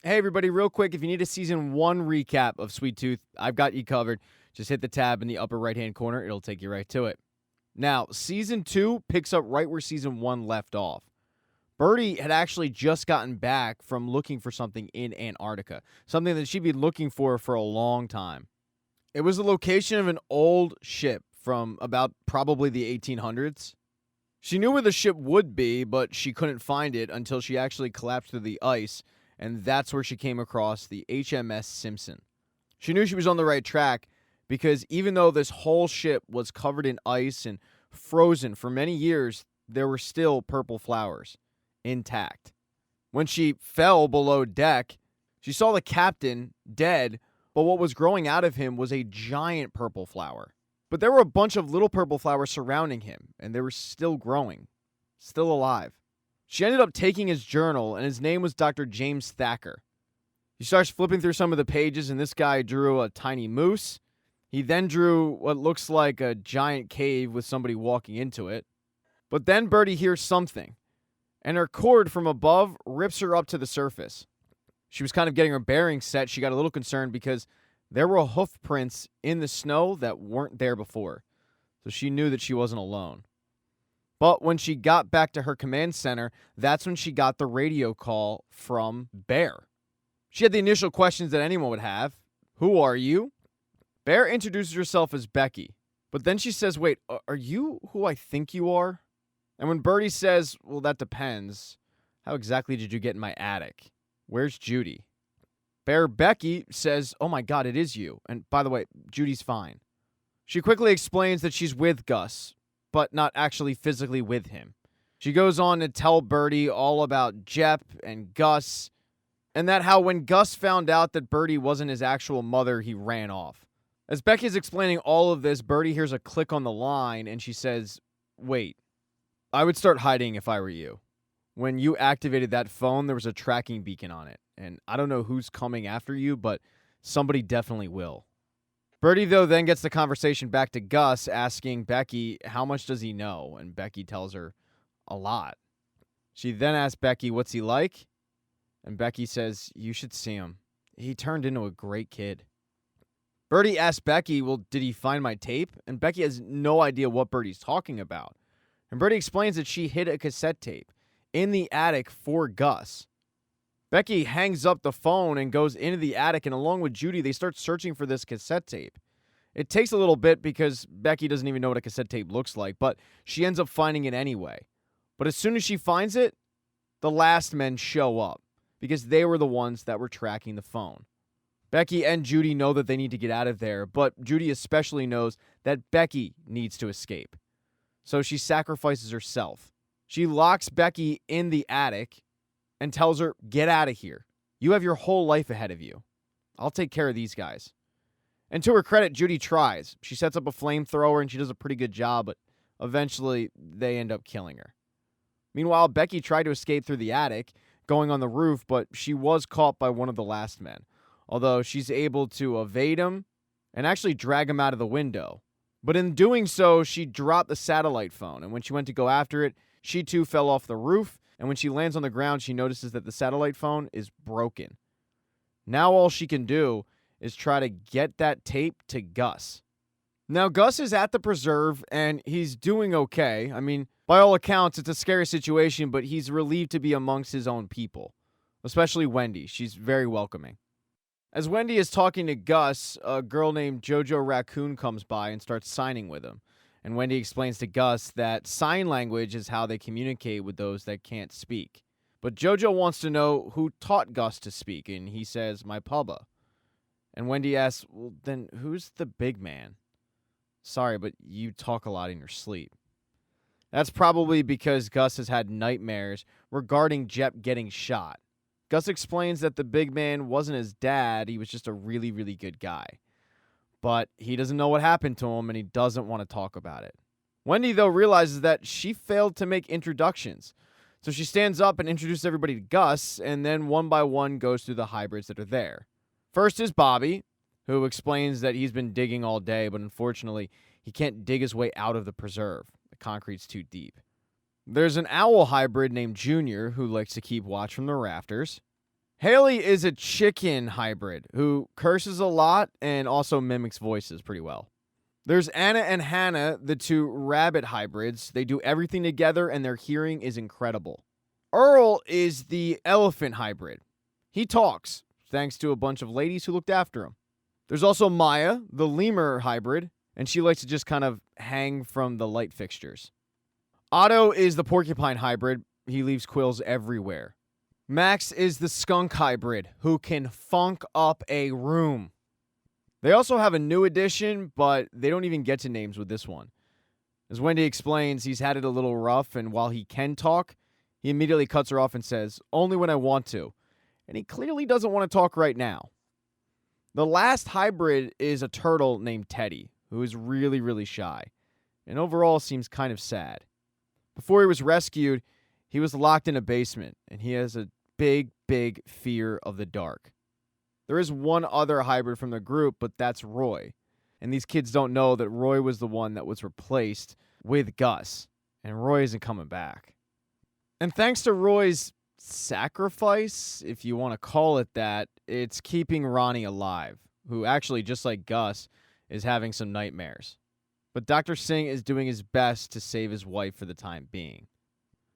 Hey, everybody, real quick, if you need a Season 1 recap of Sweet Tooth, I've got you covered. Just hit the tab in the upper right-hand corner. It'll take you right to it. Now, Season 2 picks up right where Season 1 left off. Birdie had actually just gotten back from looking for something in Antarctica, something that she'd been looking for a long time. It was the location of an old ship from about probably the 1800s. She knew where the ship would be, but she couldn't find it until she actually collapsed through the ice, and that's where she came across the HMS Simpson. She knew she was on the right track because even though this whole ship was covered in ice and frozen for many years, there were still purple flowers, intact. When she fell below deck, she saw the captain dead, but what was growing out of him was a giant purple flower. But there were a bunch of little purple flowers surrounding him, and they were still growing, still alive. She ended up taking his journal, and his name was Dr. James Thacker. He starts flipping through some of the pages, and this guy drew a tiny moose. He then drew what looks like a giant cave with somebody walking into it. But then Birdie hears something, and her cord from above rips her up to the surface. She was kind of getting her bearings set. She got a little concerned because there were hoof prints in the snow that weren't there before. So she knew that she wasn't alone. But when she got back to her command center, that's when she got the radio call from Bear. She had the initial questions that anyone would have. Who are you? Bear introduces herself as Becky. But then she says, wait, are you who I think you are? And when Birdie says, well, that depends. How exactly did you get in my attic? Where's Judy? Bear Becky says, oh my God, it is you. And by the way, Judy's fine. She quickly explains that she's with Gus, but not actually physically with him. She goes on to tell Birdie all about Jep and Gus, and that how when Gus found out that Birdie wasn't his actual mother, he ran off. As Becky's explaining all of this, Birdie hears a click on the line, and she says, wait, I would start hiding if I were you. When you activated that phone, there was a tracking beacon on it. And I don't know who's coming after you, but somebody definitely will. Birdie, though, then gets the conversation back to Gus, asking Becky, how much does he know? And Becky tells her, a lot. She then asks Becky, what's he like? And Becky says, you should see him. He turned into a great kid. Birdie asks Becky, well, did he find my tape? And Becky has no idea what Birdie's talking about. And Birdie explains that she hid a cassette tape in the attic for Gus. Becky hangs up the phone and goes into the attic, and along with Judy, they start searching for this cassette tape. It takes a little bit because Becky doesn't even know what a cassette tape looks like, but she ends up finding it anyway. But as soon as she finds it, the last men show up because they were the ones that were tracking the phone. Becky and Judy know that they need to get out of there, but Judy especially knows that Becky needs to escape. So she sacrifices herself. She locks Becky in the attic and tells her, get out of here. You have your whole life ahead of you. I'll take care of these guys. And to her credit, Judy tries. She sets up a flamethrower and she does a pretty good job, but eventually they end up killing her. Meanwhile, Becky tried to escape through the attic, going on the roof, but she was caught by one of the last men. Although she's able to evade him and actually drag him out of the window. But in doing so, she dropped the satellite phone, and when she went to go after it, she too fell off the roof, and when she lands on the ground, she notices that the satellite phone is broken. Now all she can do is try to get that tape to Gus. Now, Gus is at the preserve, and he's doing okay. I mean, by all accounts, it's a scary situation, but he's relieved to be amongst his own people, especially Wendy. She's very welcoming. As Wendy is talking to Gus, a girl named Jojo Raccoon comes by and starts signing with him. And Wendy explains to Gus that sign language is how they communicate with those that can't speak. But Jojo wants to know who taught Gus to speak, and he says, my pubba. And Wendy asks, well, then who's the big man? Sorry, but you talk a lot in your sleep. That's probably because Gus has had nightmares regarding Jep getting shot. Gus explains that the big man wasn't his dad, he was just a really, really good guy. But he doesn't know what happened to him, and he doesn't want to talk about it. Wendy, though, realizes that she failed to make introductions. So she stands up and introduces everybody to Gus, and then one by one goes through the hybrids that are there. First is Bobby, who explains that he's been digging all day, but unfortunately, he can't dig his way out of the preserve. The concrete's too deep. There's an owl hybrid named Junior who likes to keep watch from the rafters. Haley is a chicken hybrid who curses a lot and also mimics voices pretty well. There's Anna and Hannah, the two rabbit hybrids. They do everything together and their hearing is incredible. Earl is the elephant hybrid. He talks, thanks to a bunch of ladies who looked after him. There's also Maya, the lemur hybrid, and she likes to just kind of hang from the light fixtures. Otto is the porcupine hybrid. He leaves quills everywhere. Max is the skunk hybrid who can funk up a room. They also have a new addition, but they don't even get to names with this one. As Wendy explains, he's had it a little rough, and while he can talk, he immediately cuts her off and says, "Only when I want to." And he clearly doesn't want to talk right now. The last hybrid is a turtle named Teddy, who is really, really shy, and overall seems kind of sad. Before he was rescued, he was locked in a basement, and he has a big, big fear of the dark. There is one other hybrid from the group, but that's Roy. And these kids don't know that Roy was the one that was replaced with Gus, and Roy isn't coming back. And thanks to Roy's sacrifice, if you want to call it that, it's keeping Ronnie alive, who actually, just like Gus, is having some nightmares. But Dr. Singh is doing his best to save his wife for the time being.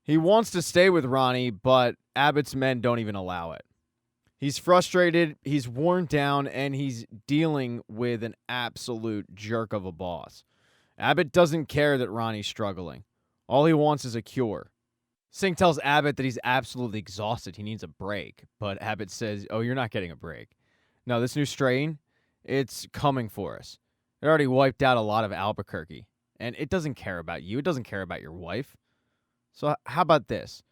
He wants to stay with Ronnie, but Abbott's men don't even allow it. He's frustrated, he's worn down, and he's dealing with an absolute jerk of a boss. Abbott doesn't care that Ronnie's struggling. All he wants is a cure. Singh tells Abbott that he's absolutely exhausted. He needs a break. But Abbott says, "Oh, you're not getting a break. No, this new strain, it's coming for us. It already wiped out a lot of Albuquerque. And it doesn't care about you. It doesn't care about your wife. So how about this?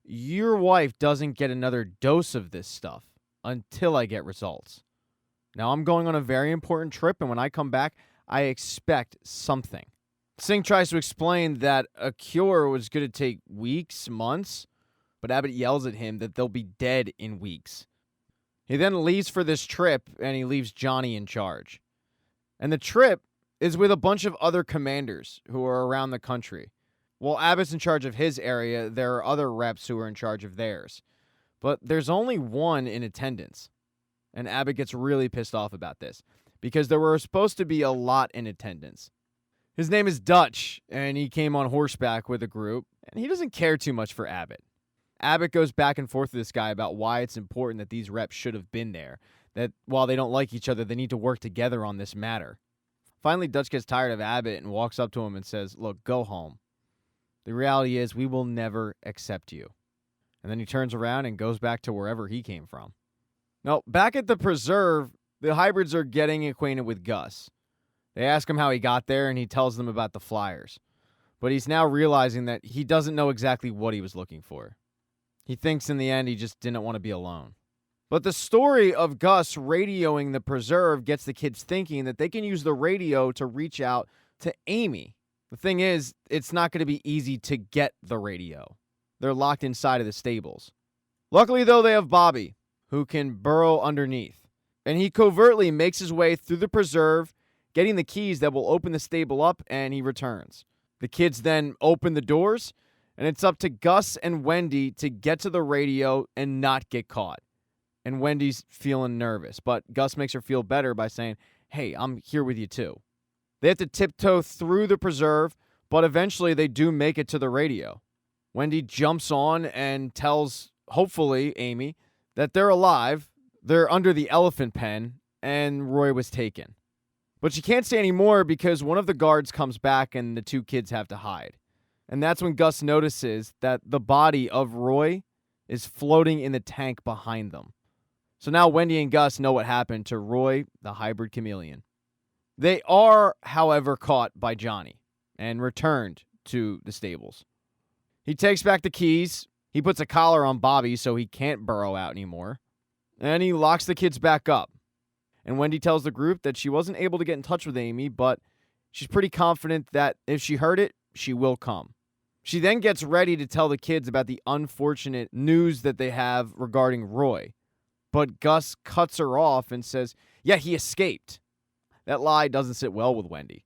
Your wife doesn't get another dose of this stuff until I get results. Now, I'm going on a very important trip, and when I come back, I expect something." Singh tries to explain that a cure was going to take weeks, months, but Abbott yells at him that they'll be dead in weeks. He then leaves for this trip, and he leaves Johnny in charge. And the trip is with a bunch of other commanders who are around the country. While Abbott's in charge of his area, there are other reps who are in charge of theirs. But there's only one in attendance. And Abbott gets really pissed off about this, because there were supposed to be a lot in attendance. His name is Dutch, and he came on horseback with a group, and he doesn't care too much for Abbott. Abbott goes back and forth with this guy about why it's important that these reps should have been there, that while they don't like each other, they need to work together on this matter. Finally, Dutch gets tired of Abbott and walks up to him and says, "Look, go home. The reality is we will never accept you." And then he turns around and goes back to wherever he came from. Now, back at the preserve, the hybrids are getting acquainted with Gus. They ask him how he got there, and he tells them about the flyers. But he's now realizing that he doesn't know exactly what he was looking for. He thinks in the end he just didn't want to be alone. But the story of Gus radioing the preserve gets the kids thinking that they can use the radio to reach out to Amy. The thing is, it's not going to be easy to get the radio. They're locked inside of the stables. Luckily, though, they have Bobby, who can burrow underneath. And he covertly makes his way through the preserve, getting the keys that will open the stable up, and he returns. The kids then open the doors, and it's up to Gus and Wendy to get to the radio and not get caught. And Wendy's feeling nervous, but Gus makes her feel better by saying, "Hey, I'm here with you too." They have to tiptoe through the preserve, but eventually they do make it to the radio. Wendy jumps on and tells, hopefully, Amy, that they're alive, they're under the elephant pen, and Roy was taken. But she can't say any more because one of the guards comes back and the two kids have to hide. And that's when Gus notices that the body of Roy is floating in the tank behind them. So now Wendy and Gus know what happened to Roy, the hybrid chameleon. They are, however, caught by Johnny and returned to the stables. He takes back the keys. He puts a collar on Bobby so he can't burrow out anymore. And he locks the kids back up. And Wendy tells the group that she wasn't able to get in touch with Amy, but she's pretty confident that if she heard it, she will come. She then gets ready to tell the kids about the unfortunate news that they have regarding Roy. But Gus cuts her off and says, "Yeah, he escaped." That lie doesn't sit well with Wendy.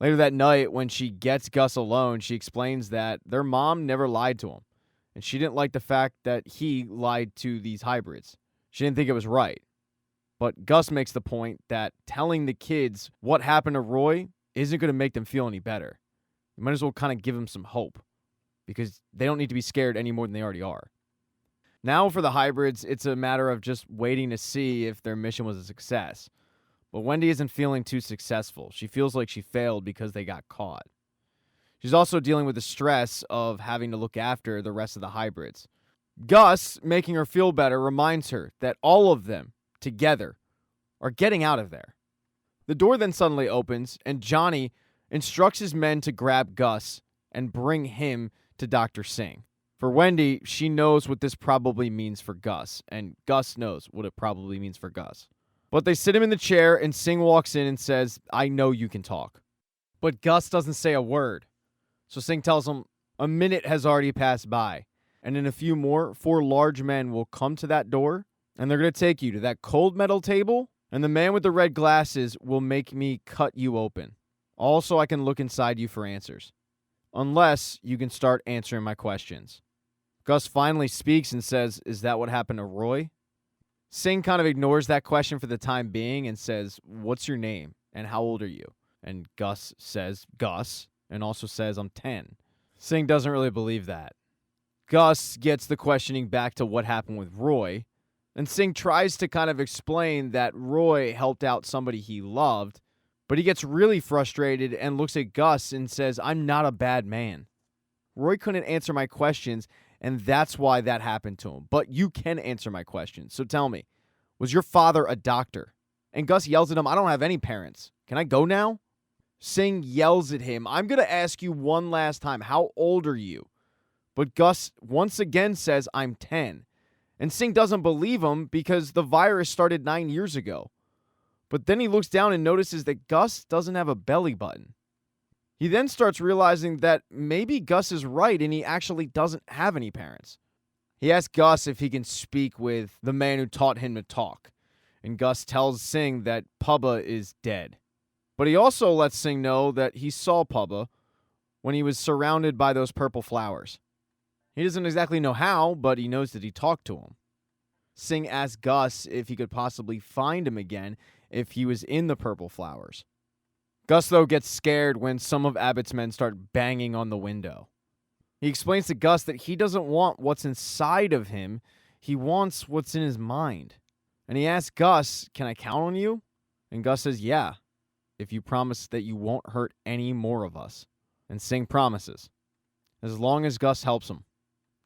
Later that night, when she gets Gus alone, she explains that their mom never lied to him, and she didn't like the fact that he lied to these hybrids. She didn't think it was right. But Gus makes the point that telling the kids what happened to Roy isn't going to make them feel any better. You might as well kind of give them some hope, because they don't need to be scared any more than they already are. Now for the hybrids, it's a matter of just waiting to see if their mission was a success. But Wendy isn't feeling too successful. She feels like she failed because they got caught. She's also dealing with the stress of having to look after the rest of the hybrids. Gus, making her feel better, reminds her that all of them, together, are getting out of there. The door then suddenly opens, and Johnny instructs his men to grab Gus and bring him to Dr. Singh. For Wendy, she knows what this probably means for Gus, and Gus knows what it probably means for Gus. But they sit him in the chair, and Singh walks in and says, "I know you can talk." But Gus doesn't say a word. So Singh tells him a minute has already passed by, and in a few more, 4 large men will come to that door, and they're going to take you to that cold metal table, and the man with the red glasses will make me cut you open. Also, I can look inside you for answers. Unless you can start answering my questions. Gus finally speaks and says, "Is that what happened to Roy?" Singh kind of ignores that question for the time being and says, "What's your name and how old are you?" And Gus says, "Gus," and also says, "I'm 10. Singh doesn't really believe that. Gus gets the questioning back to what happened with Roy, and Singh tries to kind of explain that Roy helped out somebody he loved, but he gets really frustrated and looks at Gus and says, "I'm not a bad man. Roy couldn't answer my questions, and that's why that happened to him. But you can answer my questions. So tell me, was your father a doctor?" And Gus yells at him, "I don't have any parents. Can I go now?" Singh yells at him, "I'm going to ask you one last time. How old are you?" But Gus once again says, "I'm 10. And Singh doesn't believe him because the virus started 9 years ago. But then he looks down and notices that Gus doesn't have a belly button. He then starts realizing that maybe Gus is right and he actually doesn't have any parents. He asks Gus if he can speak with the man who taught him to talk. And Gus tells Singh that Pubba is dead. But he also lets Singh know that he saw Pubba when he was surrounded by those purple flowers. He doesn't exactly know how, but he knows that he talked to him. Singh asks Gus if he could possibly find him again if he was in the purple flowers. Gus, though, gets scared when some of Abbott's men start banging on the window. He explains to Gus that he doesn't want what's inside of him, he wants what's in his mind. And he asks Gus, "Can I count on you?" And Gus says, "Yeah, if you promise that you won't hurt any more of us." And Singh promises, as long as Gus helps him.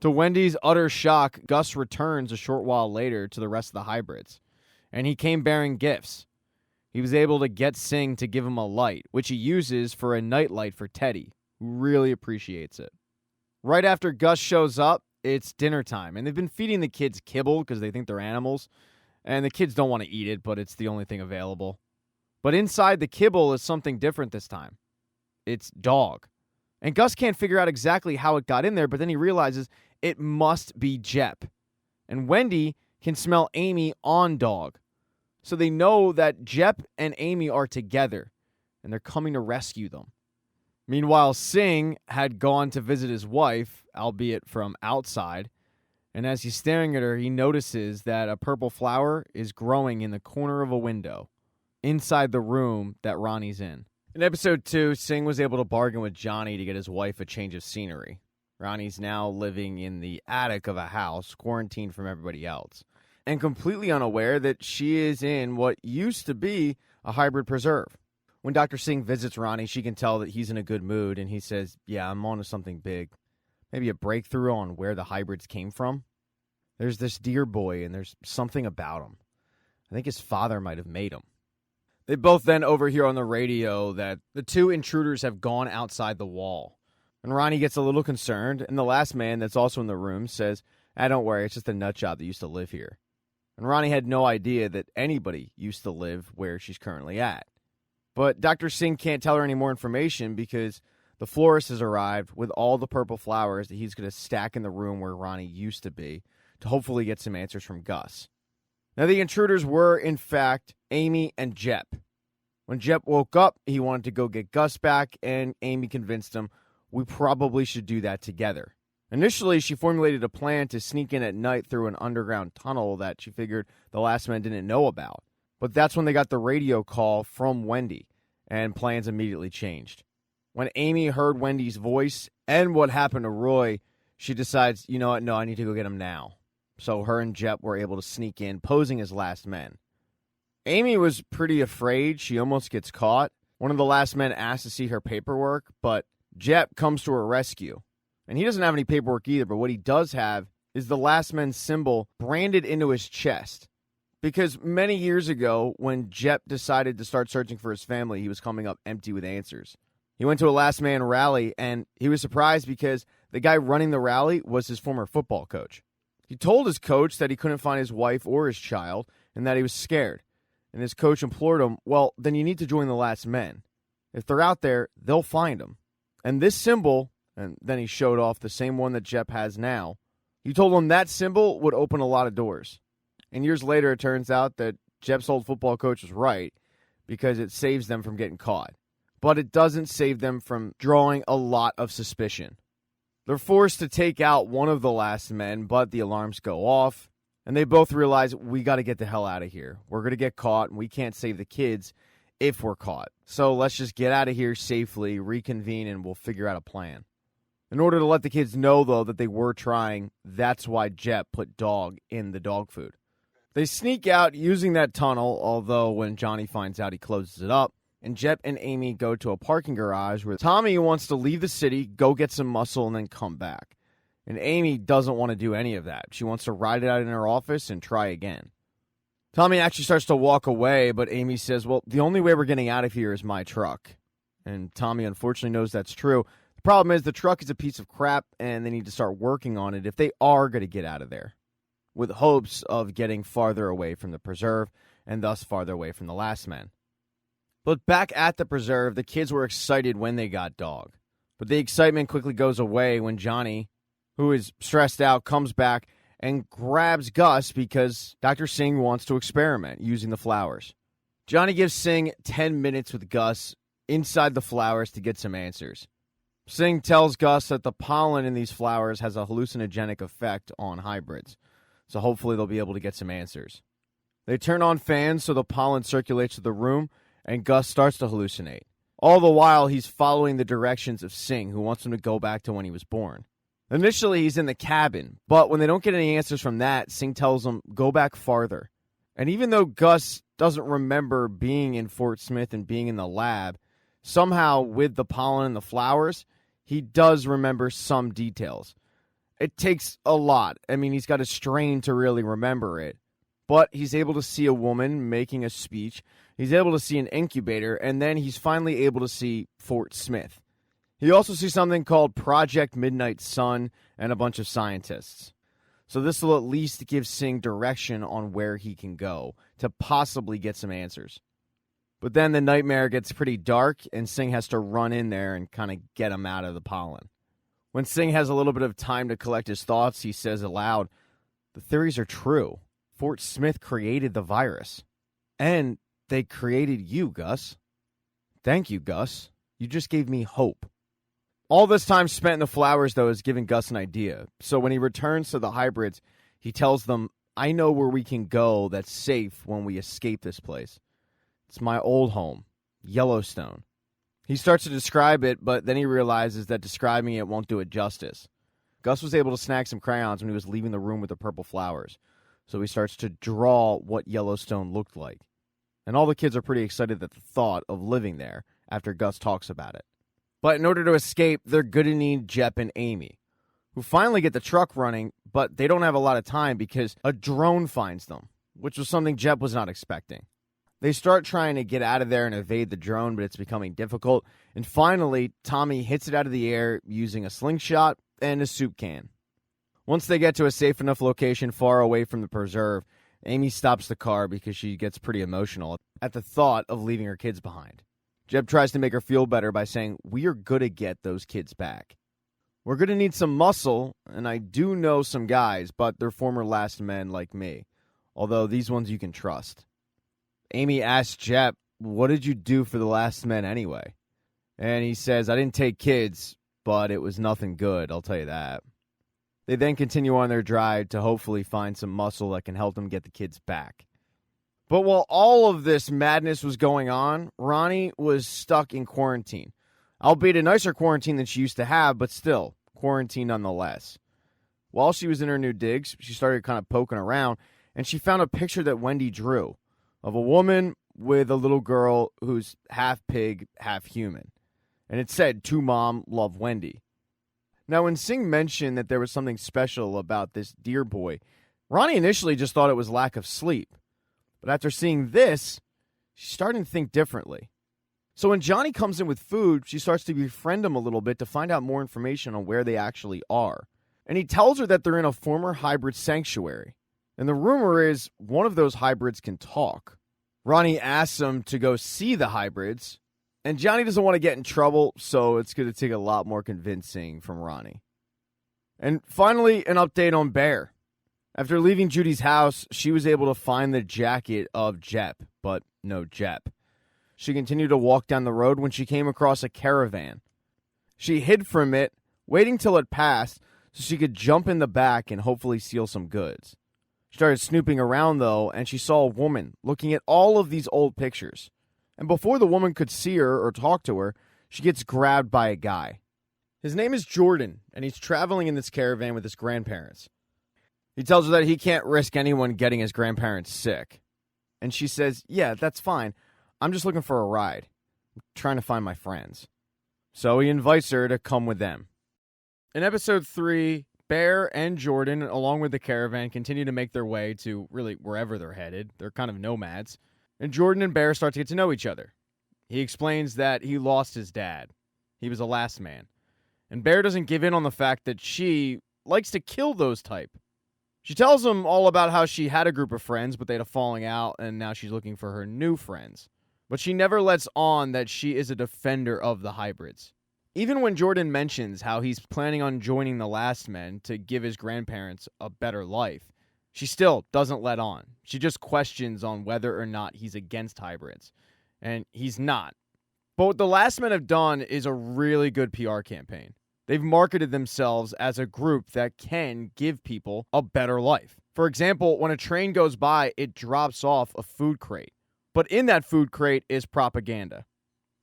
To Wendy's utter shock, Gus returns a short while later to the rest of the hybrids, and he came bearing gifts. He was able to get Singh to give him a light, which he uses for a nightlight for Teddy, who really appreciates it. Right after Gus shows up, it's dinner time, and they've been feeding the kids kibble because they think they're animals, and the kids don't want to eat it, but it's the only thing available. But inside the kibble is something different this time. It's dog. And Gus can't figure out exactly how it got in there, but then he realizes it must be Jep. And Wendy can smell Amy on dog. So they know that Jep and Amy are together, and they're coming to rescue them. Meanwhile, Singh had gone to visit his wife, albeit from outside, and as he's staring at her, he notices that a purple flower is growing in the corner of a window, inside the room that Ronnie's in. In episode 2, Singh was able to bargain with Johnny to get his wife a change of scenery. Ronnie's now living in the attic of a house, quarantined from everybody else, and completely unaware that she is in what used to be a hybrid preserve. When Dr. Singh visits Ronnie, she can tell that he's in a good mood, and he says, "Yeah, I'm on to something big. Maybe a breakthrough on where the hybrids came from. There's this dear boy, and there's something about him. I think his father might have made him." They both then overhear on the radio that the 2 intruders have gone outside the wall. And Ronnie gets a little concerned, and the last man that's also in the room says, "Don't worry, it's just a nut job that used to live here." And Ronnie had no idea that anybody used to live where she's currently at. But Dr. Singh can't tell her any more information because the florist has arrived with all the purple flowers that he's going to stack in the room where Ronnie used to be to hopefully get some answers from Gus. Now, the intruders were, in fact, Amy and Jep. When Jep woke up, he wanted to go get Gus back, and Amy convinced him, "We probably should do that together." Initially, she formulated a plan to sneak in at night through an underground tunnel that she figured the last men didn't know about. But that's when they got the radio call from Wendy, and plans immediately changed. When Amy heard Wendy's voice and what happened to Roy, she decides, you know what, no, I need to go get him now. So her and Jep were able to sneak in, posing as last men. Amy was pretty afraid. She almost gets caught. One of the last men asks to see her paperwork, but Jep comes to her rescue. And he doesn't have any paperwork either, but what he does have is the last man's symbol branded into his chest. Because many years ago, when Jep decided to start searching for his family, he was coming up empty with answers. He went to a last man rally, and he was surprised because the guy running the rally was his former football coach. He told his coach that he couldn't find his wife or his child, and that he was scared. And his coach implored him, well, then you need to join the last men. If they're out there, they'll find them. And this symbol, and then he showed off the same one that Jep has now, he told him that symbol would open a lot of doors. And years later, it turns out that Jep's old football coach was right because it saves them from getting caught. But it doesn't save them from drawing a lot of suspicion. They're forced to take out one of the last men, but the alarms go off, and they both realize we got to get the hell out of here. We're going to get caught, and we can't save the kids if we're caught. So let's just get out of here safely, reconvene, and we'll figure out a plan. In order to let the kids know, though, that they were trying, that's why Jep put dog in the dog food. They sneak out using that tunnel, although when Johnny finds out, he closes it up. And Jep and Amy go to a parking garage where Tommy wants to leave the city, go get some muscle, and then come back. And Amy doesn't want to do any of that. She wants to ride it out in her office and try again. Tommy actually starts to walk away, but Amy says, well, the only way we're getting out of here is my truck. And Tommy unfortunately knows that's true. The problem is the truck is a piece of crap, and they need to start working on it if they are going to get out of there, with hopes of getting farther away from the preserve and thus farther away from the last men. But back at the preserve, the kids were excited when they got dog. But the excitement quickly goes away when Johnny, who is stressed out, comes back and grabs Gus because Dr. Singh wants to experiment using the flowers. Johnny gives Singh 10 minutes with Gus inside the flowers to get some answers. Singh tells Gus that the pollen in these flowers has a hallucinogenic effect on hybrids, so hopefully they'll be able to get some answers. They turn on fans so the pollen circulates to the room, and Gus starts to hallucinate. All the while, he's following the directions of Singh, who wants him to go back to when he was born. Initially, he's in the cabin, but when they don't get any answers from that, Singh tells him, go back farther. And even though Gus doesn't remember being in Fort Smith and being in the lab, somehow with the pollen and the flowers, he does remember some details. It takes a lot. I mean, he's got a strain to really remember it. But he's able to see a woman making a speech. He's able to see an incubator, and then he's finally able to see Fort Smith. He also sees something called Project Midnight Sun and a bunch of scientists. So this will at least give Singh direction on where he can go to possibly get some answers. But then the nightmare gets pretty dark, and Singh has to run in there and kind of get him out of the pollen. When Singh has a little bit of time to collect his thoughts, he says aloud, the theories are true. Fort Smith created the virus. And they created you, Gus. Thank you, Gus. You just gave me hope. All this time spent in the flowers, though, is giving Gus an idea. So when he returns to the hybrids, he tells them, I know where we can go that's safe when we escape this place. It's my old home, Yellowstone. He starts to describe it, but then he realizes that describing it won't do it justice. Gus was able to snag some crayons when he was leaving the room with the purple flowers. So he starts to draw what Yellowstone looked like. And all the kids are pretty excited at the thought of living there after Gus talks about it. But in order to escape, they're going to need Jep and Amy, who finally get the truck running, but they don't have a lot of time because a drone finds them, which was something Jep was not expecting. They start trying to get out of there and evade the drone, but it's becoming difficult. And finally, Tommy hits it out of the air using a slingshot and a soup can. Once they get to a safe enough location far away from the preserve, Amy stops the car because she gets pretty emotional at the thought of leaving her kids behind. Jep tries to make her feel better by saying, we are going to get those kids back. We're going to need some muscle, and I do know some guys, but they're former last men like me, although these ones you can trust. Amy asks Jep, what did you do for the last men anyway? And he says, I didn't take kids, but it was nothing good, I'll tell you that. They then continue on their drive to hopefully find some muscle that can help them get the kids back. But while all of this madness was going on, Ronnie was stuck in quarantine. Albeit a nicer quarantine than she used to have, but still, quarantine nonetheless. While she was in her new digs, she started kind of poking around, and she found a picture that Wendy drew of a woman with a little girl who's half pig, half human. And it said, "To Mom, love Wendy." Now, when Singh mentioned that there was something special about this deer boy, Ronnie initially just thought it was lack of sleep. But after seeing this, she's starting to think differently. So when Johnny comes in with food, she starts to befriend him a little bit to find out more information on where they actually are. And he tells her that they're in a former hybrid sanctuary. And the rumor is one of those hybrids can talk. Ronnie asks him to go see the hybrids, and Johnny doesn't want to get in trouble, so it's going to take a lot more convincing from Ronnie. And finally, an update on Bear. After leaving Judy's house, she was able to find the jacket of Jep, but no Jep. She continued to walk down the road when she came across a caravan. She hid from it, waiting till it passed so she could jump in the back and hopefully steal some goods. She started snooping around, though, and she saw a woman looking at all of these old pictures. And before the woman could see her or talk to her, she gets grabbed by a guy. His name is Jordan, and he's traveling in this caravan with his grandparents. He tells her that he can't risk anyone getting his grandparents sick. And she says, "Yeah, that's fine. I'm just looking for a ride. I'm trying to find my friends." So he invites her to come with them. In episode 3, Bear and Jordan, along with the caravan, continue to make their way to really wherever they're headed. They're kind of nomads. And Jordan and Bear start to get to know each other. He explains that he lost his dad. He was a last man. And Bear doesn't give in on the fact that she likes to kill those type. She tells him all about how she had a group of friends, but they had a falling out, and now she's looking for her new friends. But she never lets on that she is a defender of the hybrids. Even when Jordan mentions how he's planning on joining the last men to give his grandparents a better life, she still doesn't let on. She just questions on whether or not he's against hybrids. And he's not. But what the last men have done is a really good PR campaign. They've marketed themselves as a group that can give people a better life. For example, when a train goes by, it drops off a food crate. But in that food crate is propaganda.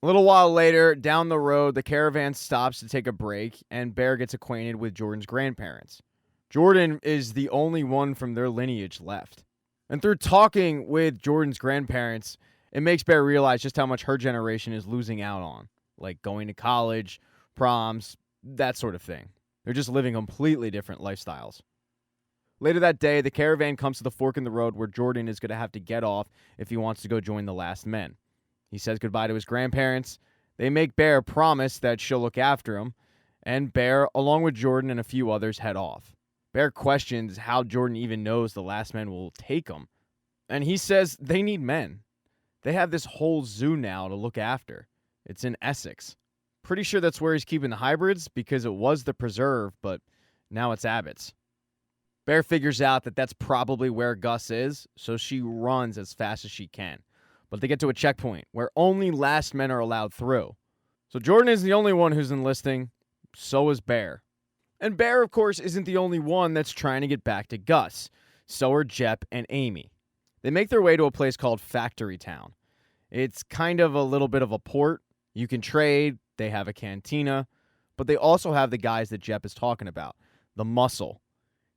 A little while later, down the road, the caravan stops to take a break, and Bear gets acquainted with Jordan's grandparents. Jordan is the only one from their lineage left. And through talking with Jordan's grandparents, it makes Bear realize just how much her generation is losing out on. Like going to college, proms, that sort of thing. They're just living completely different lifestyles. Later that day, the caravan comes to the fork in the road where Jordan is going to have to get off if he wants to go join the last men. He says goodbye to his grandparents. They make Bear promise that she'll look after him, and Bear, along with Jordan and a few others, head off. Bear questions how Jordan even knows the last men will take him, and he says they need men. They have this whole zoo now to look after. It's in Essex. Pretty sure that's where he's keeping the hybrids because it was the preserve, but now it's Abbott's. Bear figures out that that's probably where Gus is, so she runs as fast as she can. But they get to a checkpoint where only last men are allowed through. So Jordan is the only one who's enlisting. So is Bear. And Bear, of course, isn't the only one that's trying to get back to Gus. So are Jep and Amy. They make their way to a place called Factory Town. It's kind of a little bit of a port. You can trade. They have a cantina. But they also have the guys that Jep is talking about. The muscle.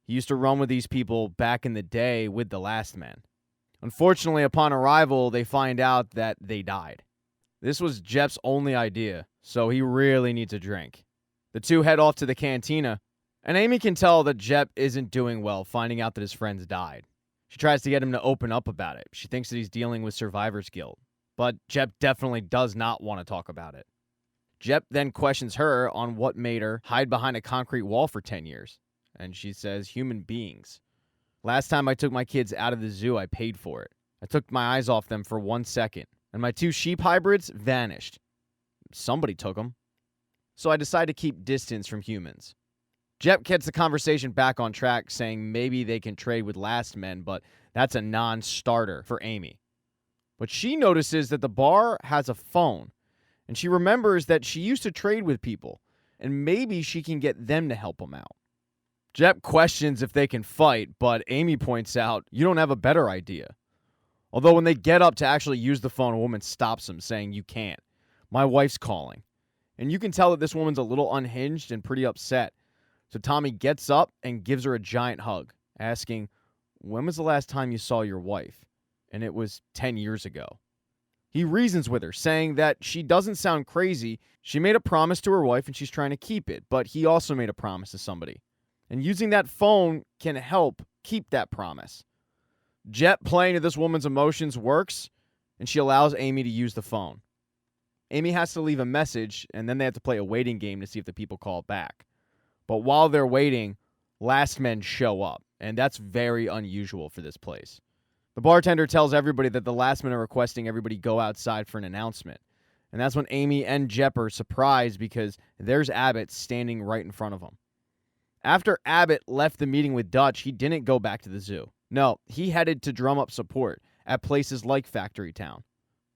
He used to run with these people back in the day with the last men. Unfortunately, upon arrival, they find out that they died. This was Jep's only idea, so he really needs a drink. The two head off to the cantina, and Amy can tell that Jep isn't doing well finding out that his friends died. She tries to get him to open up about it. She thinks that he's dealing with survivor's guilt, but Jep definitely does not want to talk about it. Jep then questions her on what made her hide behind a concrete wall for 10 years, and she says human beings. Last time I took my kids out of the zoo, I paid for it. I took my eyes off them for 1 second, and my 2 sheep hybrids vanished. Somebody took them. So I decided to keep distance from humans. Jep gets the conversation back on track, saying maybe they can trade with last men, but that's a non-starter for Amy. But she notices that the bar has a phone, and she remembers that she used to trade with people, and maybe she can get them to help them out. Jep questions if they can fight, but Amy points out, you don't have a better idea. Although when they get up to actually use the phone, a woman stops them, saying, you can't. My wife's calling. And you can tell that this woman's a little unhinged and pretty upset. So Tommy gets up and gives her a giant hug, asking, when was the last time you saw your wife? And it was 10 years ago. He reasons with her, saying that she doesn't sound crazy. She made a promise to her wife and she's trying to keep it, but he also made a promise to somebody. And using that phone can help keep that promise. Jet playing to this woman's emotions works, and she allows Amy to use the phone. Amy has to leave a message, and then they have to play a waiting game to see if the people call back. But while they're waiting, last men show up, and that's very unusual for this place. The bartender tells everybody that the last men are requesting everybody go outside for an announcement. And that's when Amy and Jep are surprised because there's Abbott standing right in front of them. After Abbott left the meeting with Dutch, he didn't go back to the zoo. No, he headed to drum up support at places like Factory Town.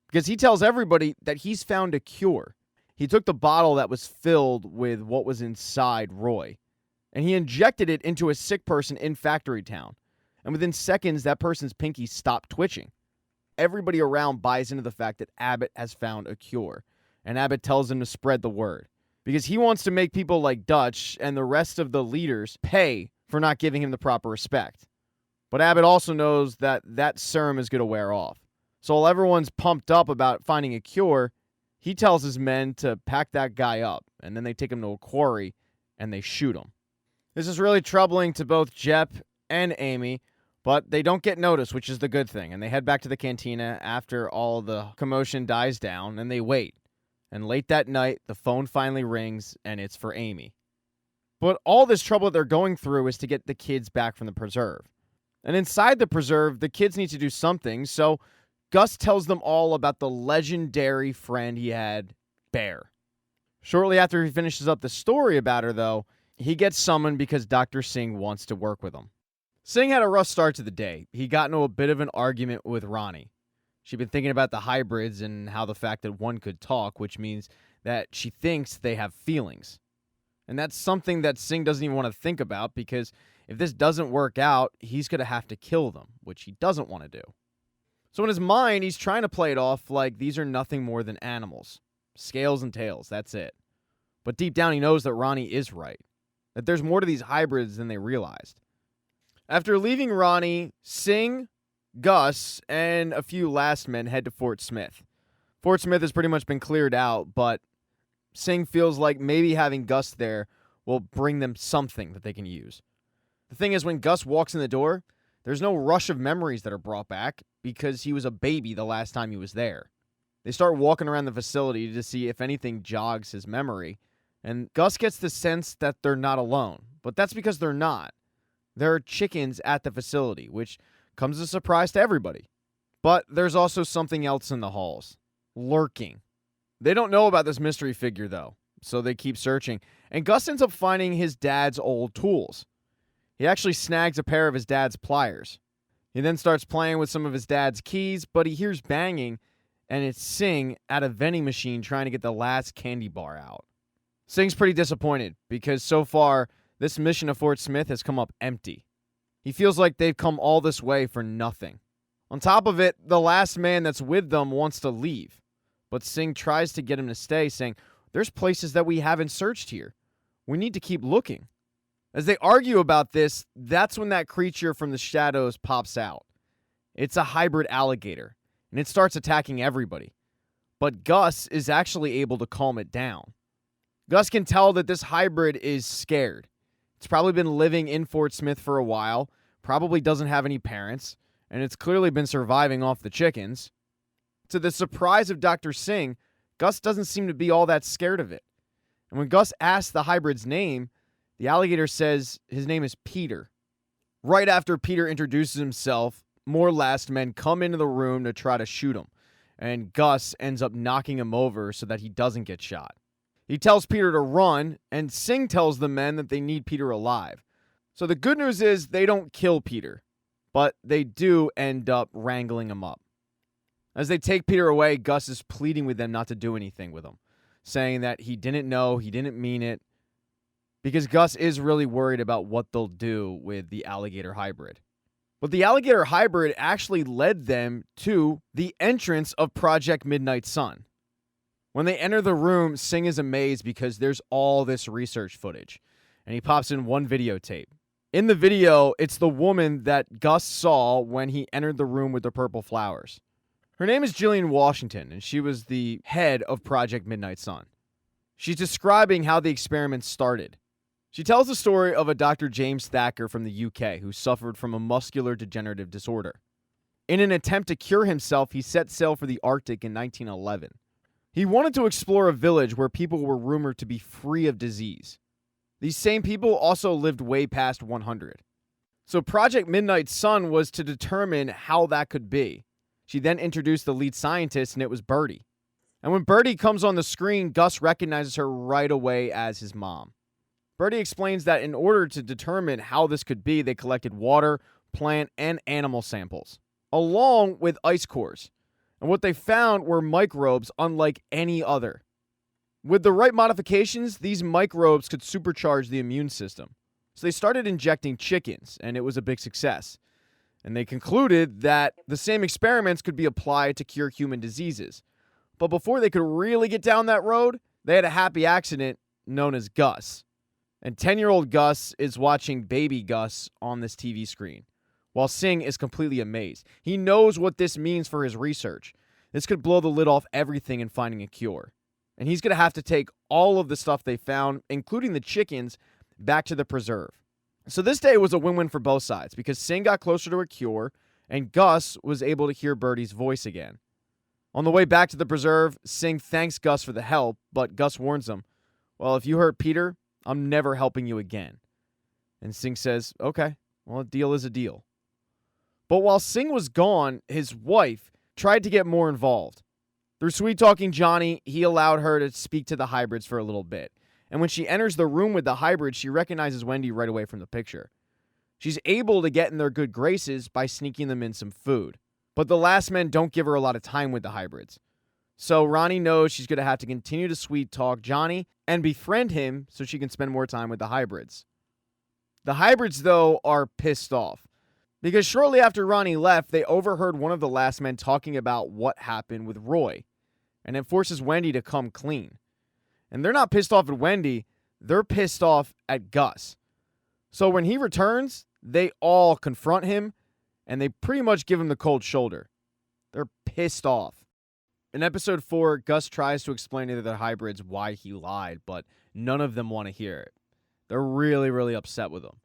Because he tells everybody that he's found a cure. He took the bottle that was filled with what was inside Roy, and he injected it into a sick person in Factory Town. And within seconds, that person's pinky stopped twitching. Everybody around buys into the fact that Abbott has found a cure, and Abbott tells him to spread the word. Because he wants to make people like Dutch and the rest of the leaders pay for not giving him the proper respect. But Abbott also knows that that serum is going to wear off. So while everyone's pumped up about finding a cure, he tells his men to pack that guy up, and then they take him to a quarry, and they shoot him. This is really troubling to both Jep and Amy, but they don't get noticed, which is the good thing, and they head back to the cantina after all the commotion dies down, and they wait. And late that night, the phone finally rings, and it's for Amy. But all this trouble they're going through is to get the kids back from the preserve. And inside the preserve, the kids need to do something, so Gus tells them all about the legendary friend he had, Bear. Shortly after he finishes up the story about her, though, he gets summoned because Dr. Singh wants to work with him. Singh had a rough start to the day. He got into a bit of an argument with Ronnie. She'd been thinking about the hybrids and how the fact that one could talk, which means that she thinks they have feelings. And that's something that Singh doesn't even want to think about because if this doesn't work out, he's going to have to kill them, which he doesn't want to do. So in his mind, he's trying to play it off like these are nothing more than animals. Scales and tails, that's it. But deep down, he knows that Ronnie is right. That there's more to these hybrids than they realized. After leaving Ronnie, Singh, Gus, and a few last men head to Fort Smith. Fort Smith has pretty much been cleared out, but Singh feels like maybe having Gus there will bring them something that they can use. The thing is, when Gus walks in the door, there's no rush of memories that are brought back because he was a baby the last time he was there. They start walking around the facility to see if anything jogs his memory, and Gus gets the sense that they're not alone, but that's because they're not. There are chickens at the facility, which comes as a surprise to everybody. But there's also something else in the halls. Lurking. They don't know about this mystery figure, though, so they keep searching, and Gus ends up finding his dad's old tools. He actually snags a pair of his dad's pliers. He then starts playing with some of his dad's keys, but he hears banging, and it's Singh at a vending machine trying to get the last candy bar out. Singh's pretty disappointed because so far, this mission of Fort Smith has come up empty. He feels like they've come all this way for nothing. On top of it, the last man that's with them wants to leave, but Singh tries to get him to stay, saying, there's places that we haven't searched here. We need to keep looking. As they argue about this, that's when that creature from the shadows pops out. It's a hybrid alligator, and it starts attacking everybody. But Gus is actually able to calm it down. Gus can tell that this hybrid is scared. It's probably been living in Fort Smith for a while, probably doesn't have any parents, and it's clearly been surviving off the chickens. To the surprise of Dr. Singh, Gus doesn't seem to be all that scared of it. And when Gus asks the hybrid's name, the alligator says his name is Peter. Right after Peter introduces himself, more last men come into the room to try to shoot him, and Gus ends up knocking him over so that he doesn't get shot. He tells Peter to run, and Singh tells the men that they need Peter alive. So the good news is they don't kill Peter, but they do end up wrangling him up. As they take Peter away, Gus is pleading with them not to do anything with him, saying that he didn't know, he didn't mean it. because Gus is really worried about what they'll do with the alligator hybrid. But the alligator hybrid actually led them to the entrance of Project Midnight Sun. When they enter the room, Singh is amazed because there's all this research footage, and he pops in one videotape. In the video, it's the woman that Gus saw when he entered the room with the purple flowers. Her name is Jillian Washington, and she was the head of Project Midnight Sun. She's describing how the experiment started. She tells the story of a Dr. James Thacker from the UK who suffered from a muscular degenerative disorder. In an attempt to cure himself, he set sail for the Arctic in 1911. He wanted to explore a village where people were rumored to be free of disease. These same people also lived way past 100. So Project Midnight Sun was to determine how that could be. She then introduced the lead scientist, and it was Birdie. And when Birdie comes on the screen, Gus recognizes her right away as his mom. Birdie explains that in order to determine how this could be, they collected water, plant, and animal samples, along with ice cores. And what they found were microbes unlike any other. With the right modifications, these microbes could supercharge the immune system. So they started injecting chickens, and it was a big success. And they concluded that the same experiments could be applied to cure human diseases. But before they could really get down that road, they had a happy accident known as Gus. And 10-year-old Gus is watching baby Gus on this TV screen, while Singh is completely amazed. He knows what this means for his research. This could blow the lid off everything in finding a cure. And he's going to have to take all of the stuff they found, including the chickens, back to the preserve. So this day was a win-win for both sides because Singh got closer to a cure and Gus was able to hear Birdie's voice again. On the way back to the preserve, Singh thanks Gus for the help, but Gus warns him, well, if you hurt Peter, I'm never helping you again. And Singh says, okay, well, a deal is a deal. But while Singh was gone, his wife tried to get more involved. Through sweet-talking Johnny, he allowed her to speak to the hybrids for a little bit. And when she enters the room with the hybrids, she recognizes Wendy right away from the picture. She's able to get in their good graces by sneaking them in some food. But the last men don't give her a lot of time with the hybrids. So Ronnie knows she's going to have to continue to sweet-talk Johnny and befriend him so she can spend more time with the hybrids. The hybrids, though, are pissed off. Because shortly after Ronnie left, they overheard one of the last men talking about what happened with Roy. And it forces Wendy to come clean. And they're not pissed off at Wendy, they're pissed off at Gus. So when he returns, they all confront him, and they pretty much give him the cold shoulder. They're pissed off. In episode 4, Gus tries to explain to the hybrids why he lied, but none of them want to hear it. They're really, really upset with him.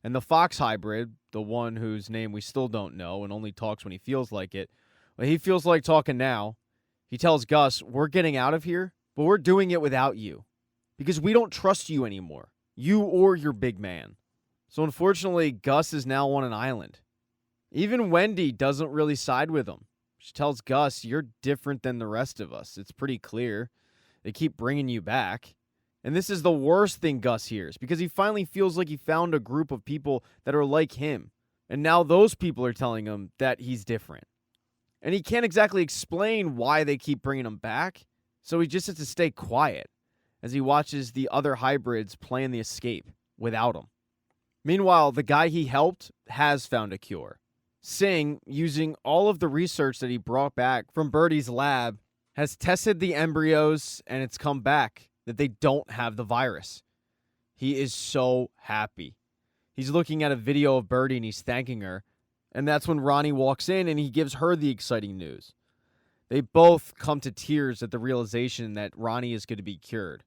And the fox hybrid, the one whose name we still don't know and only talks when he feels like it, well, he feels like talking now. He tells Gus, we're getting out of here, but we're doing it without you. Because we don't trust you anymore. You or your big man. So unfortunately, Gus is now on an island. Even Wendy doesn't really side with him. She tells Gus, you're different than the rest of us. It's pretty clear. They keep bringing you back. And this is the worst thing Gus hears, because he finally feels like he found a group of people that are like him. And now those people are telling him that he's different. And he can't exactly explain why they keep bringing him back, so he just has to stay quiet as he watches the other hybrids plan the escape without him. Meanwhile, the guy he helped has found a cure. Singh, using all of the research that he brought back from Birdie's lab, has tested the embryos, and it's come back that they don't have the virus. He is so happy. He's looking at a video of Birdie, and he's thanking her. And that's when Ronnie walks in, and he gives her the exciting news. They both come to tears at the realization that Ronnie is going to be cured.